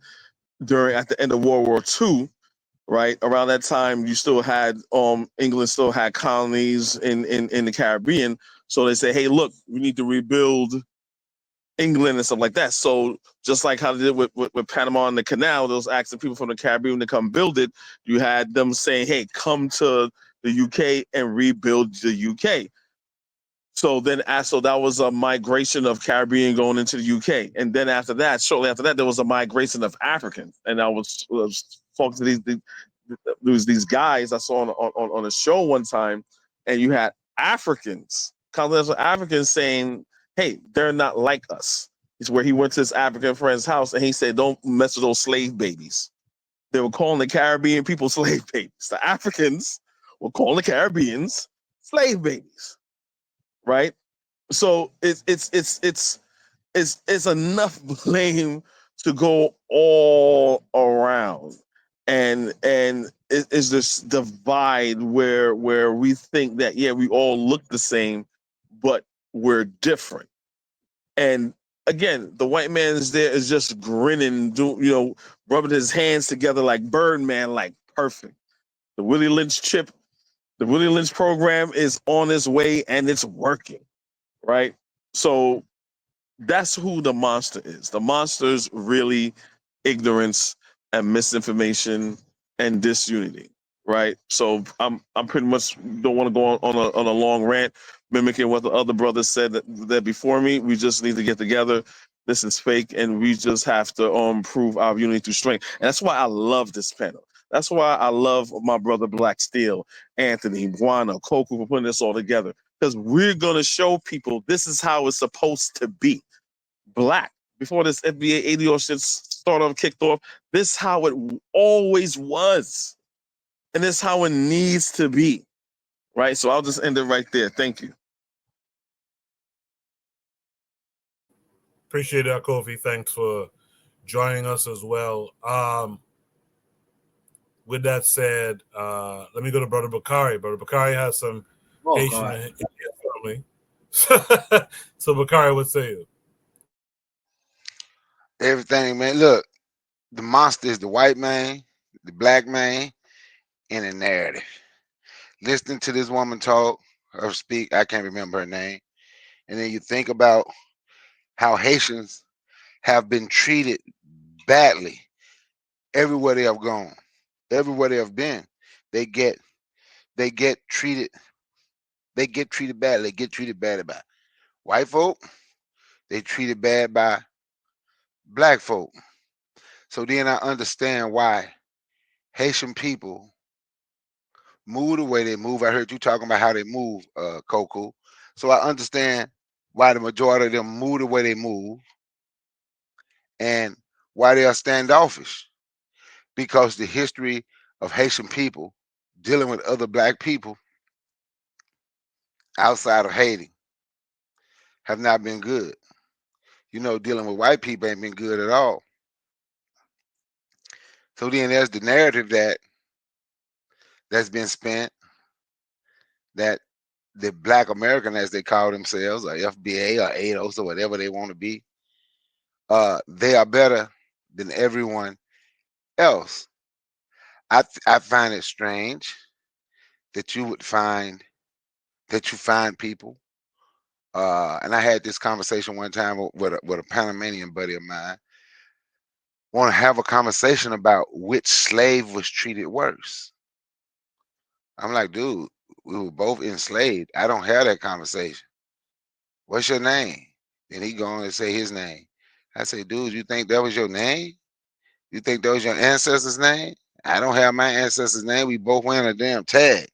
at the end of World War II, right? Around that time, you still had England still had colonies in the Caribbean. So they say, hey, look, we need to rebuild England and stuff like that. So just like how they did with Panama and the Canal, those asking people from the Caribbean to come build it, you had them saying, hey, come to the UK and rebuild the UK. So then, so that was a migration of Caribbean going into the UK, and then after that, shortly after that, there was a migration of Africans. And I was talking to these guys I saw on a show one time, and you had Africans, continental Africans, saying, "Hey, they're not like us." It's where he went to his African friend's house, and he said, "Don't mess with those slave babies." They were calling the Caribbean people slave babies. The Africans were calling the Caribbeans slave babies, right? So it's enough blame to go all around, and it's this divide where we think that yeah, we all look the same, but we're different. And again, the white man is there is just grinning, rubbing his hands together like Birdman, like perfect. The Willie Lynch chip, the Willie Lynch program is on its way and it's working, right? So that's who the monster is. The monster is really ignorance and misinformation and disunity, right? So I'm pretty much don't want to go on a long rant mimicking what the other brothers said that before me. We just need to get together. This is fake, and we just have to prove our unity through strength. And that's why I love this panel. That's why I love my brother Black Steel, Anthony, Buana, Koku for putting this all together. Because we're gonna show people this is how it's supposed to be. Black before this FBA 80 shit started kicked off. This is how it always was, and this is how it needs to be, right? So I'll just end it right there. Thank you. Appreciate that, Kofi. Thanks for joining us as well. With that said, let me go to Brother Bakari. Brother Bakari has some Haitian in his family. So Bakari, what say you? Everything, man. Look, the monster is the white man, the black man, and the narrative. Listening to this woman talk or speak, I can't remember her name. And then you think about how Haitians have been treated badly everywhere they have gone, everywhere they have been. They get treated badly. They get treated badly by white folk. They treated bad by black folk. So then I understand why Haitian people move the way they move. I heard you talking about how they move, Coco. So I understand why the majority of them move the way they move and why they are standoffish. Because the history of Haitian people dealing with other black people outside of Haiti have not been good. Dealing with white people ain't been good at all. So then there's the narrative that's been spent that the Black American, as they call themselves, or FBA or ADOS or whatever they want to be, they are better than everyone else. I find it strange that you find people. And I had this conversation one time with a Panamanian buddy of mine. Want to have a conversation about which slave was treated worse. I'm like, dude, we were both enslaved. I don't have that conversation. What's your name? And he going to say his name. I say, dude, you think that was your name? You think that was your ancestor's name? I don't have my ancestor's name. We both wearing a damn tag.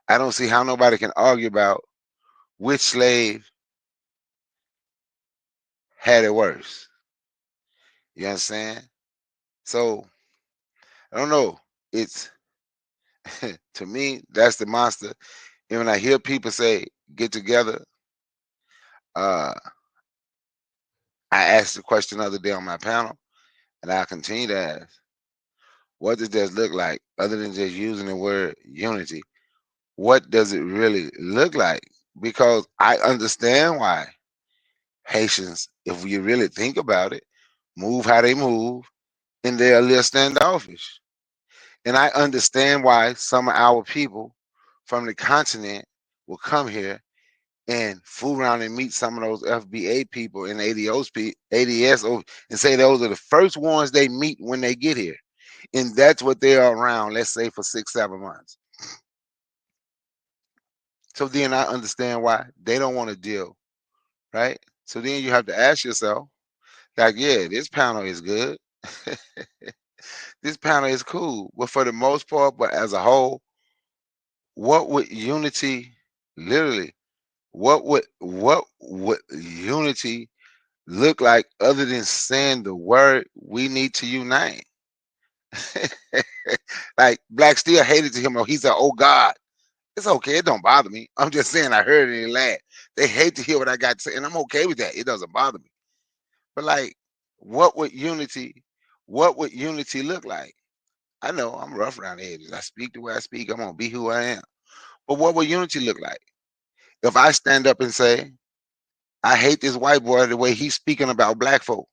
I don't see how nobody can argue about which slave had it worse. You understand? So I don't know. It's to me, that's the monster. And when I hear people say get together, I asked the question the other day on my panel, and I continue to ask, what does this look like other than just using the word unity? What does it really look like? Because I understand why Haitians, if you really think about it, move how they move, and they're a little standoffish. And I understand why some of our people from the continent will come here and fool around and meet some of those FBA people and ADS and say those are the first ones they meet when they get here. And that's what they are around, let's say for 6-7 months. So then I understand why they don't want to deal, right? So then you have to ask yourself, like, yeah, this panel is good. This panel is cool. But for the most part, but as a whole, what would unity literally, what would unity look like other than saying the word we need to unite? Like Black still hated to him, or he said, oh God. It's okay, it don't bother me. I'm just saying I heard it and laughed. They hate to hear what I got to say, and I'm okay with that. It doesn't bother me. But like, what would unity look like? I know I'm rough around the edges. I speak the way I speak. I'm gonna be who I am. But what would unity look like? If I stand up and say, I hate this white boy the way he's speaking about black folk.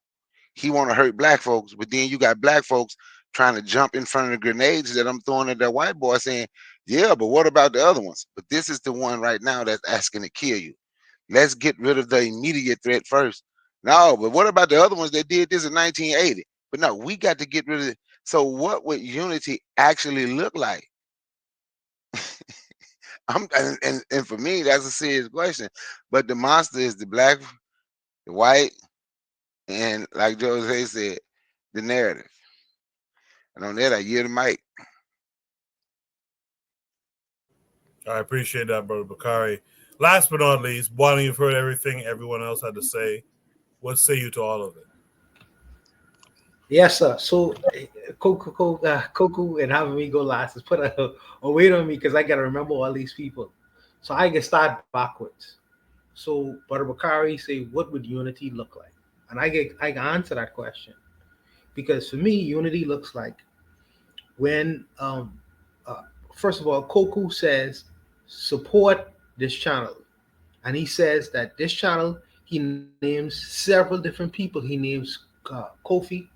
He want to hurt black folks, but then you got black folks trying to jump in front of the grenades that I'm throwing at that white boy saying, yeah, but what about the other ones? But this is the one right now that's asking to kill you. Let's get rid of the immediate threat first. No, but what about the other ones that did this in 1980? But no, we got to get rid of it. So what would unity actually look like? And for me, that's a serious question. But the monster is the black, the white, and like Jose said, the narrative. And on that, I yield the mic. I appreciate that, brother Bakari. Last but not least, Bonnie, you've heard everything everyone else had to say. What say you to all of it? Yes, sir. So, Coco and having me go last has put a weight on me because I got to remember all these people. So I can start backwards. So, Brother Bakari say, what would unity look like? And I can answer that question because for me, unity looks like when, uh, first of all, Koku says support this channel, and he says that this channel he names several different people. He names Kofi,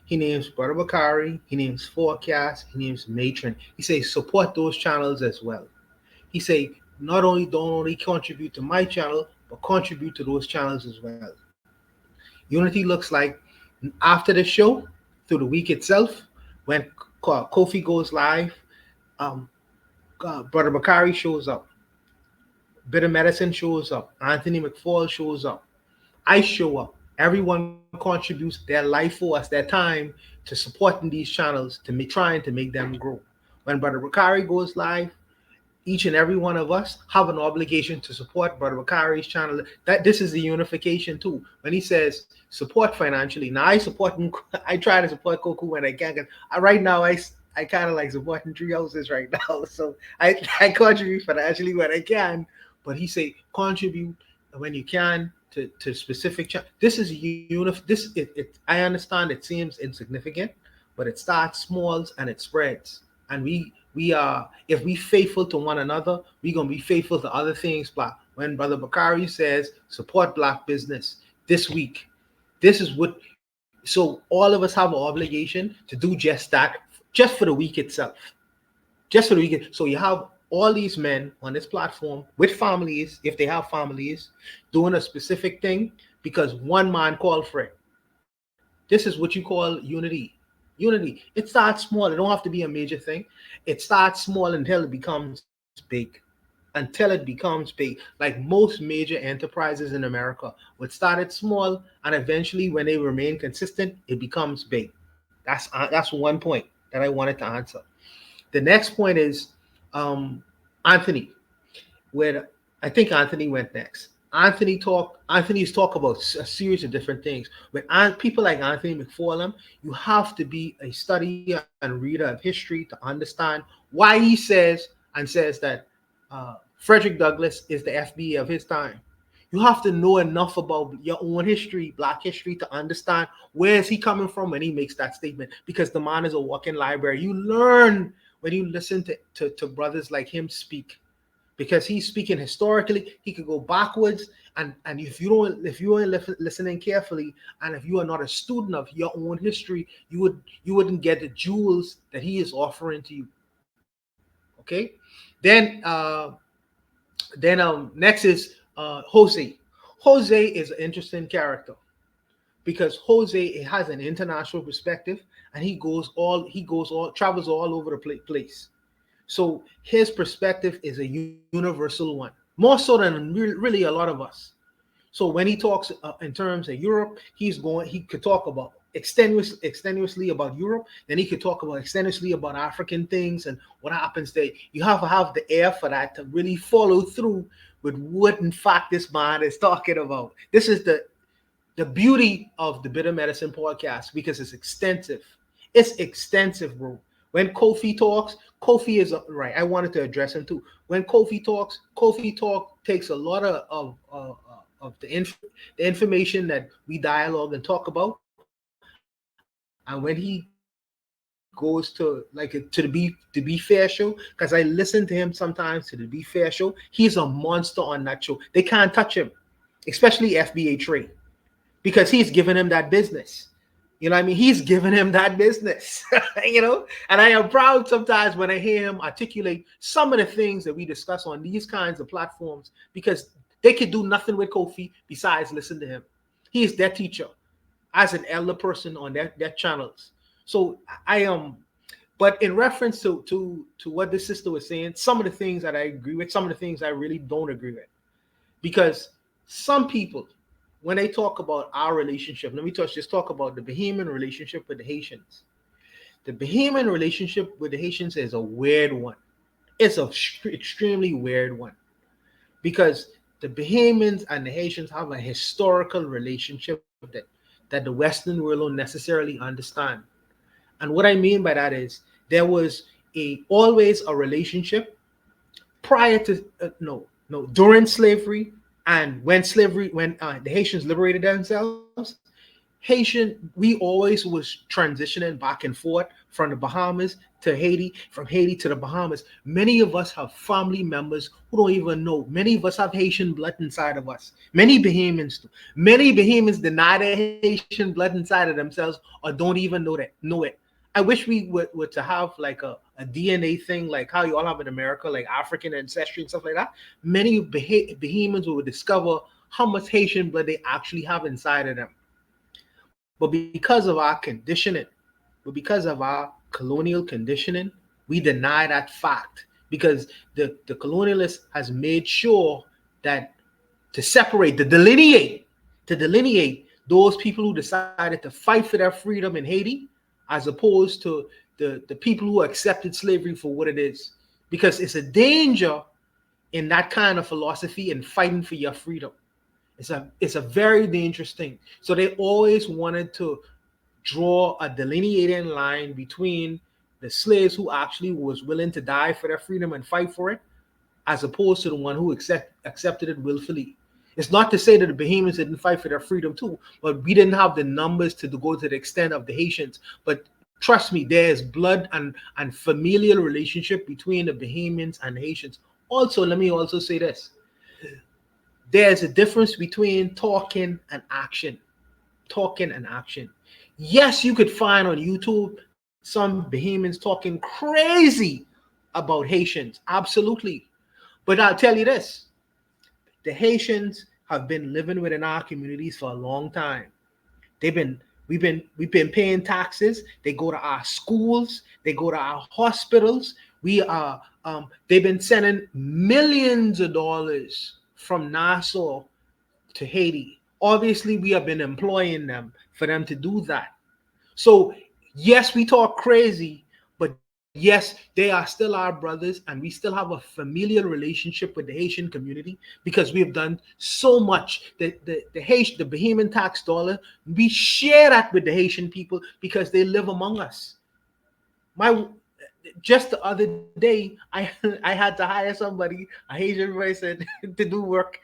he names Brother Bakari, he names Forecast, he names Matron. He says support those channels as well. He say not only don't only contribute to my channel, but contribute to those channels as well. Unity looks like after the show, through the week itself, when Kofi goes live, um, Brother Bakari shows up, Bitter Medicine shows up, Anthony McFall shows up, I show up. Everyone contributes their life force, their time to supporting these channels, trying to make them grow. When Brother Bakari goes live, each and every one of us have an obligation to support Brother Bakari's channel. That this is the unification too. When he says support financially, now I support him. I try to support Koku when I can. Right now, I kind of like supporting Three Houses right now, so I contribute financially when I can. But he say contribute when you can to specific. This is this I understand it seems insignificant, but it starts small and it spreads, and we are if we faithful to one another, we're gonna be faithful to other things. But when Brother Bakari says support black business this week, this is what so all of us have an obligation to do just that, just for the week itself. Just for the week. So you have all these men on this platform with families, if they have families, doing a specific thing because one man called for it. This is what you call unity. Unity. It starts small. It don't have to be a major thing. It starts small until it becomes big. Until it becomes big. Like most major enterprises in America, what started small and eventually, when they remain consistent, it becomes big. That's one point that I wanted to answer. The next point is um, Anthony, where I think Anthony went next. Anthony's talk about a series of different things. With people like Anthony McFarlane, you have to be a studier and reader of history to understand why he says that Frederick Douglass is the FBA of his time. You have to know enough about your own history, black history, to understand where is he coming from when he makes that statement. Because the man is a walking library. You learn when you listen to brothers like him speak, because he's speaking historically. He could go backwards, and if you aren't listening carefully, and if you are not a student of your own history, you wouldn't get the jewels that he is offering to you. Okay, then Then next is Jose. Jose is an interesting character because Jose has an international perspective, and he travels all over the place. So his perspective is a universal one, more so than really a lot of us. So when he talks in terms of Europe, he could talk about extenuously about Europe, then he could talk about extenuously about African things and what happens there. You have to have the air for that to really follow through with what in fact this man is talking about. This is the beauty of the Bitter Medicine podcast because it's extensive. It's extensive, bro. When Kofi talks, Kofi is right. I wanted to address him too. When Kofi talks, Kofi talk takes a lot of the information that we dialogue and talk about, and when he goes to to the Be Fair show, because I listen to him sometimes to the Be Fair show, he's a monster on that show. They can't touch him, especially FBA Trey, because he's giving him that business. You know what I mean? He's giving him that business, and I am proud sometimes when I hear him articulate some of the things that we discuss on these kinds of platforms because they could do nothing with Kofi besides listen to him. He is their teacher as an elder person on their channels. So I am, but in reference to what this sister was saying, some of the things that I agree with, some of the things I really don't agree with, because some people, when they talk about our relationship, let me just talk about the Bahamian relationship with the Haitians. The Bahamian relationship with the Haitians is a weird one. It's an extremely weird one because the Bahamians and the Haitians have a historical relationship that the Western world don't necessarily understand. And what I mean by that is there was always a relationship prior to during slavery and when the Haitians liberated themselves. We always was transitioning back and forth from the Bahamas to Haiti, from Haiti to the Bahamas. Many of us have family members who don't even know. Many of us have Haitian blood inside of us. Many Bahamians do. Many Bahamians deny their Haitian blood inside of themselves or don't even know it. I wish we were to have like a DNA thing, like how you all have in America, like African ancestry and stuff like that. Many Bahamians will discover how much Haitian blood they actually have inside of them. But because of our conditioning, but because of our colonial conditioning, we deny that fact because the colonialist has made sure that to separate, to delineate those people who decided to fight for their freedom in Haiti as opposed to the people who accepted slavery for what it is. Because it's a danger in that kind of philosophy and fighting for your freedom. It's a very dangerous thing. So they always wanted to draw a delineating line between the slaves who actually was willing to die for their freedom and fight for it, as opposed to the one who accepted it willfully. It's not to say that the Bahamians didn't fight for their freedom too, but we didn't have the numbers to go to the extent of the Haitians. But trust me, there is blood and familial relationship between the Bahamians and the Haitians. Also, let me also say this. There's a difference between talking and action. Talking and action. Yes, you could find on YouTube some Bahamians talking crazy about Haitians. Absolutely. But I'll tell you this. The Haitians have been living within our communities for a long time. We've been paying taxes. They go to our schools. They go to our hospitals. They've been sending millions of dollars from Nassau to Haiti. Obviously, we have been employing them for them to do that. So yes, we talk crazy, but yes, they are still our brothers, and we still have a familial relationship with the Haitian community because we have done so much. The Bahamian tax dollar, we share that with the Haitian people because they live among us. Just the other day, I had to hire somebody, a Haitian person, to do work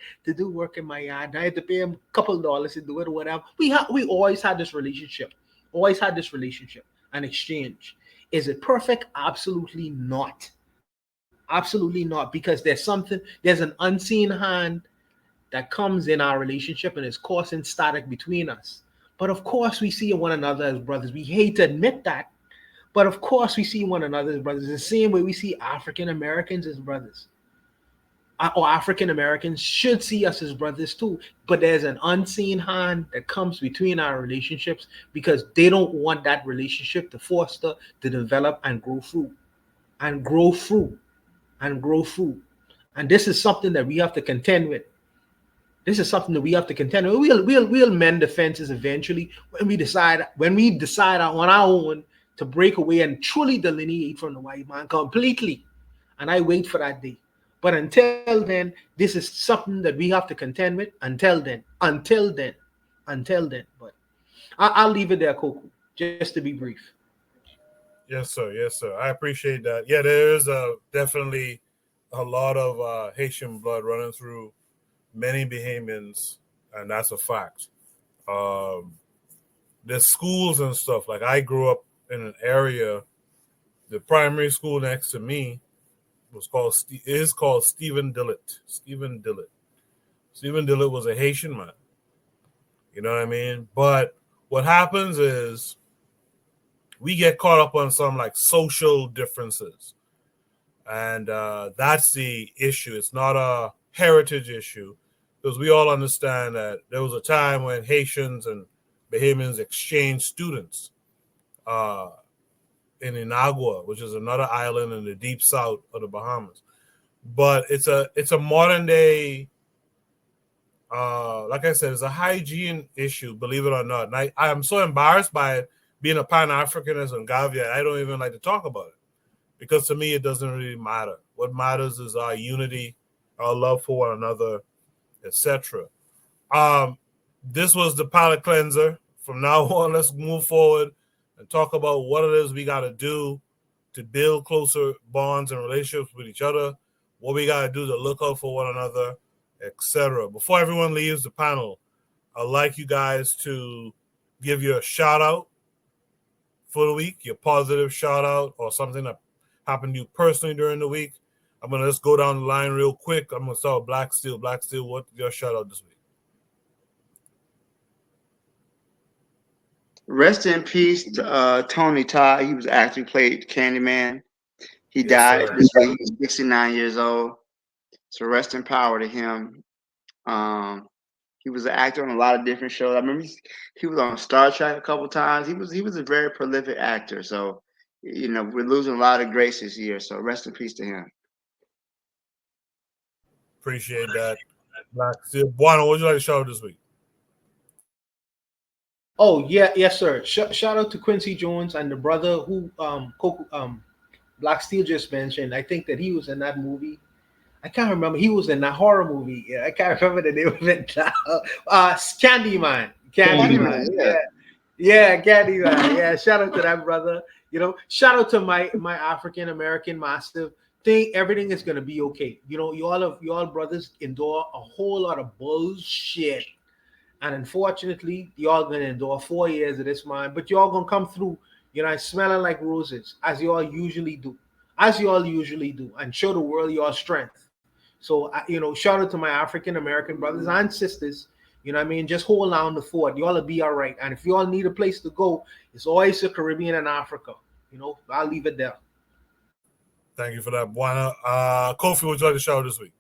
in my yard. I had to pay him a couple of dollars to do it or whatever. We always had this relationship, an exchange. Is it perfect? Absolutely not. Absolutely not, because there's an unseen hand that comes in our relationship and is causing static between us. But of course, we see one another as brothers. We hate to admit that, but of course, we see one another as brothers. The same way we see African Americans as brothers. or African Americans should see us as brothers too. But there's an unseen hand that comes between our relationships because they don't want that relationship to foster, to develop, and grow fruit, and grow fruit, and grow fruit. And this is something that we have to contend with. This is something that we have to contend with. We'll mend the fences eventually when we decide on our own to break away and truly delineate from the white man completely. And I wait for that day. But until then, this is something that we have to contend with. Until then. But I'll leave it there, Coco, just to be brief. Yes, sir. Yes, sir. I appreciate that. Yeah, there is definitely a lot of Haitian blood running through many Bahamians, and that's a fact. Um, there's schools and stuff. Like I grew up in an area, the primary school next to me is called Stephen Dillett. Stephen Dillett. Stephen Dillett was a Haitian man. You know what I mean? But what happens is we get caught up on some like social differences. And that's the issue. It's not a heritage issue because we all understand that there was a time when Haitians and Bahamians exchanged students uh, in Inagua, which is another island in the deep south of the Bahamas. But it's a modern day, like I said, it's a hygiene issue, believe it or not. And I am so embarrassed by it being a Pan-Africanist and Gavia. I don't even like to talk about it. Because to me, it doesn't really matter. What matters is our unity, our love for one another, etc. This was the palate cleanser. From now on, let's move forward and talk about what it is we got to do to build closer bonds and relationships with each other, what we got to do to look out for one another, etc. Before everyone leaves the panel, I'd like you guys to give you a shout out for the week, your positive shout out or something that happened to you personally during the week. I'm going to just go down the line real quick. I'm going to start with Black Steel. Black Steel, what's your shout out this week? Rest in peace, Tony Todd. He was actually played Candyman. He Yes, died sir. this week. He was 69 years old. So rest in power to him. He was an actor on a lot of different shows. I remember he was on Star Trek a couple times. He was a very prolific actor. So we're losing a lot of greats this year. So rest in peace to him. Appreciate that. Black Steel. Buano, what would you like to shout out this week? Oh yeah, yes sir. Shout out to Quincy Jones and the brother who Black Steel just mentioned. I think that he was in that movie. I can't remember. He was in that horror movie. Yeah, I can't remember the name of it now. Candyman. Candyman. Yeah, Candyman. Yeah, shout out to that brother. Shout out to my African American massive. Think everything is gonna be okay. You all brothers endure a whole lot of bullshit. And unfortunately, y'all gonna endure 4 years of this, man. But y'all gonna come through, smelling like roses, as y'all usually do. And show the world your strength. So, shout out to my African American brothers and sisters. You know what I mean? Just hold down the fort. Y'all will be all right. And if y'all need a place to go, it's always the Caribbean and Africa. I'll leave it there. Thank you for that, Buana. Kofi, what would you like to shout out this week?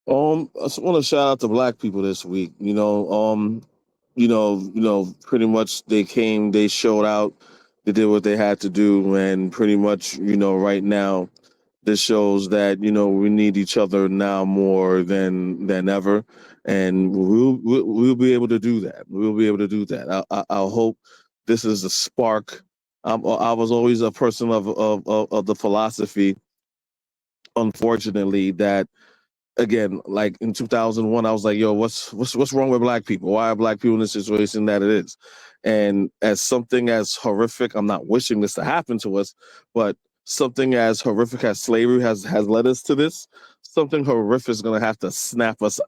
I just want to shout out to Black people this week. Pretty much they showed out, they did what they had to do, and pretty much, right now, this shows that we need each other now more than ever, and we'll be able to do that. We'll be able to do that. I hope this is a spark. I was always a person of the philosophy, unfortunately, that again, like in 2001, I was like, yo, what's wrong with Black people? Why are Black people in the situation that it is? And as something as horrific, I'm not wishing this to happen to us, but something as horrific as slavery has led us to this, something horrific is going to have to snap us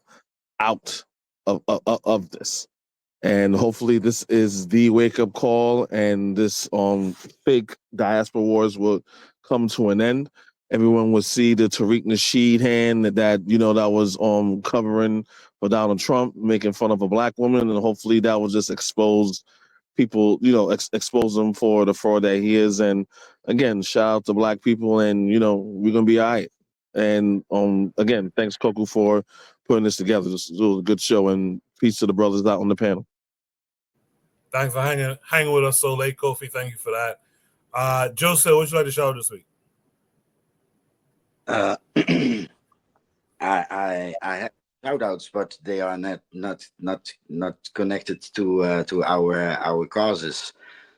out of this. And hopefully this is the wake-up call, and this fake diaspora wars will come to an end. Everyone will see the Tariq Nasheed hand that was covering for Donald Trump, making fun of a Black woman, and hopefully that will just expose people, expose them for the fraud that he is. And again, shout out to Black people, and we're gonna be all right. And again, thanks Koku for putting this together. This was a good show, and peace to the brothers out on the panel. Thanks for hanging with us so late, Kofi. Thank you for that. Joseph, what would you like to shout out this week? I have shout outs, but they are not connected to our causes.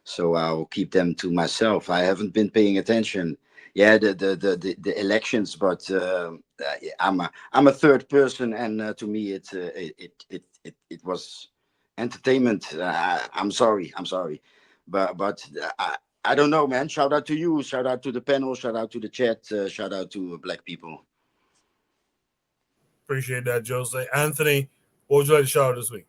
So I'll keep them to myself. I haven't been paying attention. Yeah, the elections, but I'm a third person, and to me it was entertainment. I'm sorry, but I don't know, man. Shout out to you. Shout out to the panel. Shout out to the chat. Shout out to black people. Appreciate that, Jose. Anthony, what would you like to shout out this week?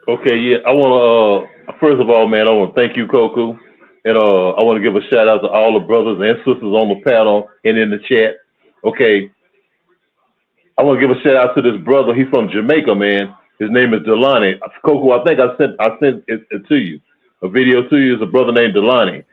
Okay, yeah, I want to, first of all, man, I want to thank you, Koku. And I want to give a shout out to all the brothers and sisters on the panel and in the chat. Okay, I want to give a shout out to this brother. He's from Jamaica, man. His name is Delani. Koku, I think I sent it to you. A video to you is a brother named Delani.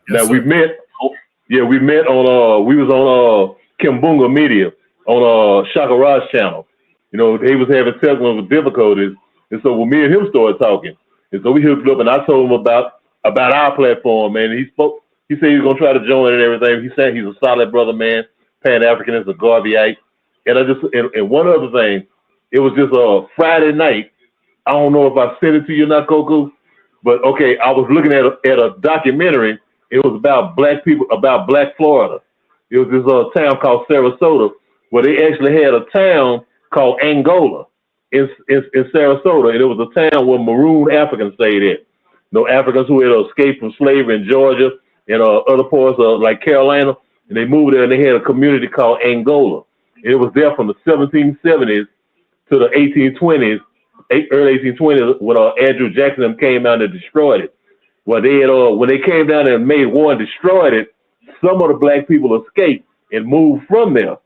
Yes, now, sir. we met on, we was on Kimbunga Media on KWAZ channel. You know, he was having technical difficulties. And so when me and him started talking, and so we hooked up, and I told him about our platform, man. And he said he was gonna try to join it and everything. He said he's a solid brother, man. Pan-Africanist, a Garveyite. And and one other thing, it was just a Friday night. I don't know if I sent it to you or not, Koku, but okay, I was looking at a documentary. It was about black people, about Black Florida. It was this town called Sarasota, where they actually had a town called Angola in Sarasota, and it was a town where maroon Africans stayed at. No Africans who had escaped from slavery in Georgia and other parts of like Carolina, and they moved there and they had a community called Angola. And it was there from the 1770s to the 1820s, early 1820s, when Andrew Jackson came out and destroyed it. Well, they had when they came down and made war and destroyed it, some of the black people escaped and moved from there.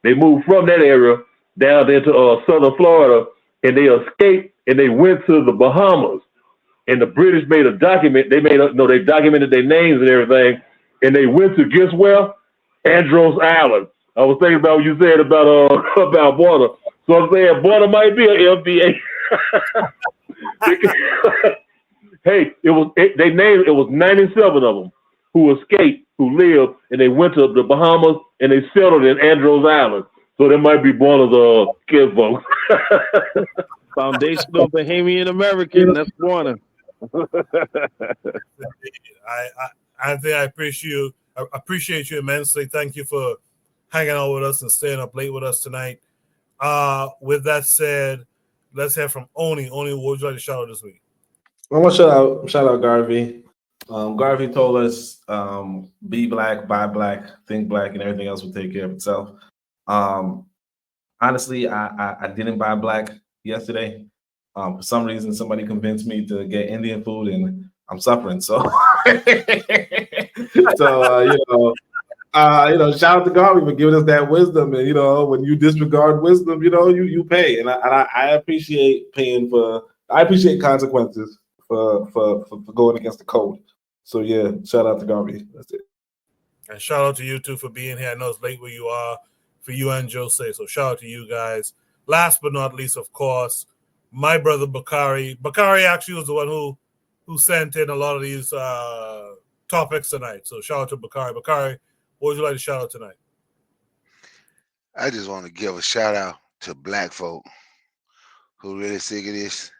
They moved from that area down into southern Florida, and they escaped and they went to the Bahamas. And the British made a document. They documented their names and everything, and they went to, guess where? Andros Island. I was thinking about what you said about about Border. So I'm saying Border might be an FBA. Hey, it was 97 of them who escaped, who lived, and they went to the Bahamas and they settled in Andros Island. So there might be one of the kid folks. Foundational Bahamian American. That's one. Anthony, I appreciate you immensely. Thank you for hanging out with us and staying up late with us tonight. With that said, let's hear from Oni. Oni, what would you like to shout out this week? I want to shout out Garvey. Garvey told us be black, buy black, think black, and everything else will take care of itself. Honestly, I didn't buy black yesterday. For some reason, somebody convinced me to get Indian food, and I'm suffering. So, shout out to Garvey for giving us that wisdom. And when you disregard wisdom, you pay. And I appreciate paying for. I appreciate consequences for going against the code. So yeah, shout out to Garvey. That's it. And shout out to you too for being here. I know it's late where you are, for you and Jose. So shout out to you guys. Last but not least, of course, my brother Bakari. Bakari actually was the one who sent in a lot of these topics tonight. So shout out to Bakari. Bakari, what would you like to shout out tonight? I just want to give a shout out to black folk who really sick of this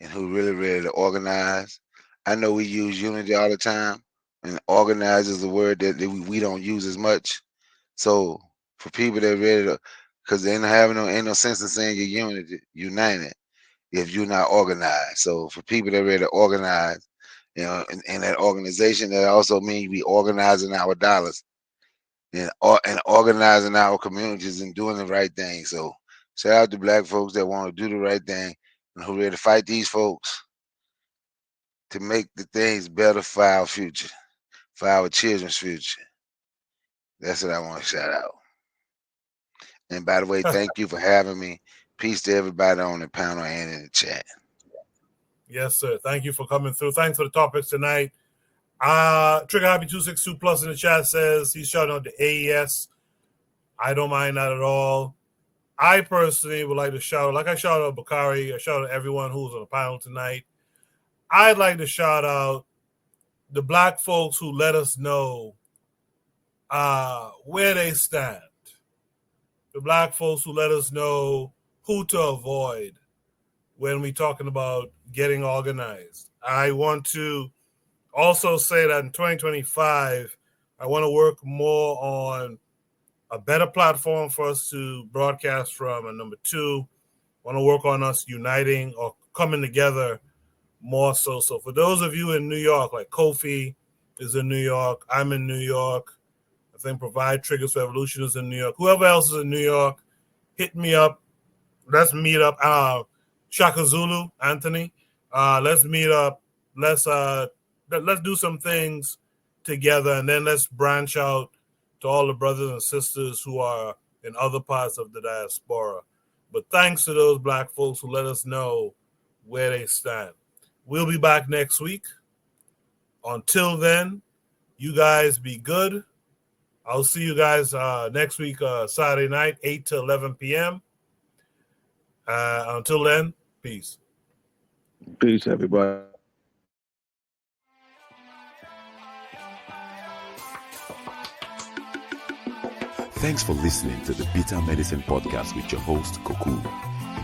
and who really ready to organize. I know we use unity all the time, and organize is a word that we don't use as much. So for people that ready to, because they ain't no sense in saying you're united if you're not organized. So for people that ready to organize, in that organization, that also means we organizing our dollars and organizing our communities and doing the right thing. So shout out to black folks that want to do the right thing and who ready to fight these folks to make the things better for our future, for our children's future. That's what I want to shout out. And by the way, thank you for having me. Peace to everybody on the panel and in the chat. Yes, sir. Thank you for coming through. Thanks for the topics tonight. Trigger Happy 262 Plus in the chat says he's shouting out the AES I don't mind that at all. I personally would like to shout, like I shout out Bakari, I shout out everyone who's on the panel tonight. I'd like to shout out the black folks who let us know where they stand. The black folks who let us know who to avoid when we're talking about getting organized. I want to also say that in 2025, I want to work more on a better platform for us to broadcast from. And number two, I want to work on us uniting or coming together more so. So for those of you in New York, like Kofi is in New York, I'm in New York, I think Provide Triggers for Evolution is in New York. Whoever else is in New York, hit me up. Let's meet up. Shaka Zulu, Anthony. Let's meet up. Let's do some things together, and then let's branch out to all the brothers and sisters who are in other parts of the diaspora. But thanks to those black folks who let us know where they stand. We'll be back next week. Until then, you guys be good. I'll see you guys next week, Saturday night, 8 to 11 p.m. Until then, peace. Peace, everybody. Thanks for listening to the Bitter Medicine Podcast with your host, Koku.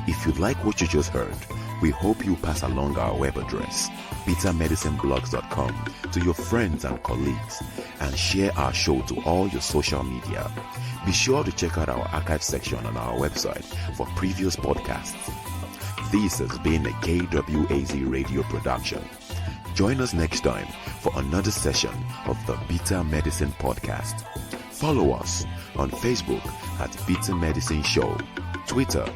If you like what you just heard, we hope you pass along our web address, bittermedicineblogs.com, to your friends and colleagues, and share our show to all your social media. Be sure to check out our archive section on our website for previous podcasts. This has been a KWAZ radio production. Join us next time for another session of the Bitter Medicine Podcast. Follow us on Facebook at Bitter Medicine Show, Twitter,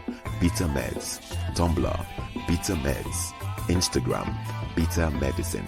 Bitter Meds, Tumblr, Bitter Meds, Instagram, Bitter Medicine.